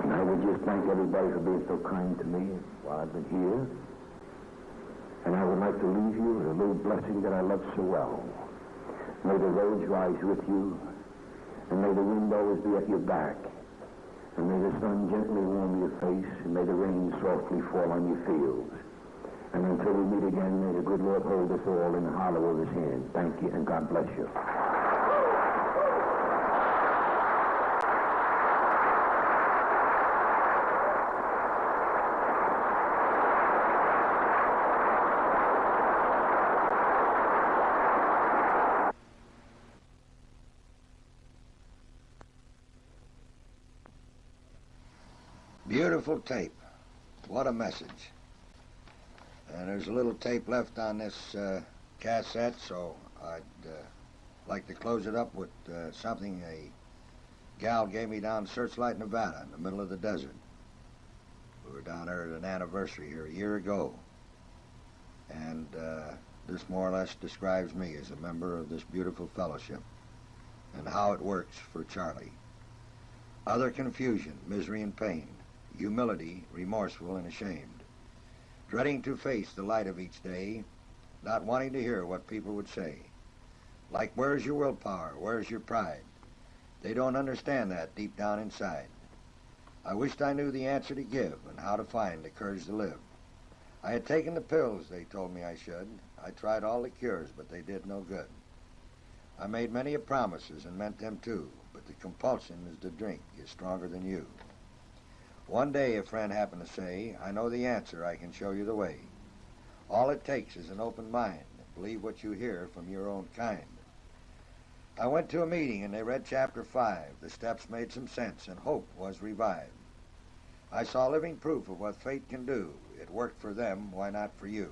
And I would just thank everybody for being so kind to me while I've been here. And I would like to leave you with a little blessing that I love so well. May the roads rise with you, and may the wind always be at your back, and may the sun gently warm your face, and may the rain softly fall on your fields. And until we meet again, may the good Lord hold us all in the hollow of his hand. Thank you, and God bless you. Beautiful tape. What a message. And there's a little tape left on this cassette, so I'd like to close it up with something gal gave me down Searchlight, Nevada, in the middle of the desert. We were down there at an anniversary here a year ago. And this more or less describes me as a member of this beautiful fellowship and how it works for Charlie. Utter confusion, misery and pain, humility, remorseful and ashamed, dreading to face the light of each day, not wanting to hear what people would say. Like, where's your willpower? Where's your pride? They don't understand that deep down inside. I wished I knew the answer to give and how to find the courage to live. I had taken the pills they told me I should. I tried all the cures, but they did no good. I made many promises and meant them too, but the compulsion is to drink is stronger than you. One day a friend happened to say, I know the answer, I can show you the way. All it takes is an open mind. Believe what you hear from your own kind. I went to a meeting and they read chapter 5. The steps made some sense and hope was revived. I saw living proof of what fate can do. It worked for them, why not for you?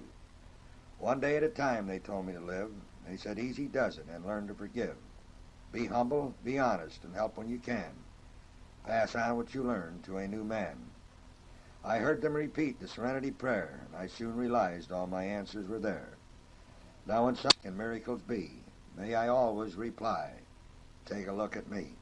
One day at a time they told me to live. They said easy does it and learn to forgive. Be humble, be honest, and help when you can. Pass on what you learned to a new man. I heard them repeat the Serenity Prayer, and I soon realized all my answers were there. Now when some can miracles be, may I always reply, take a look at me.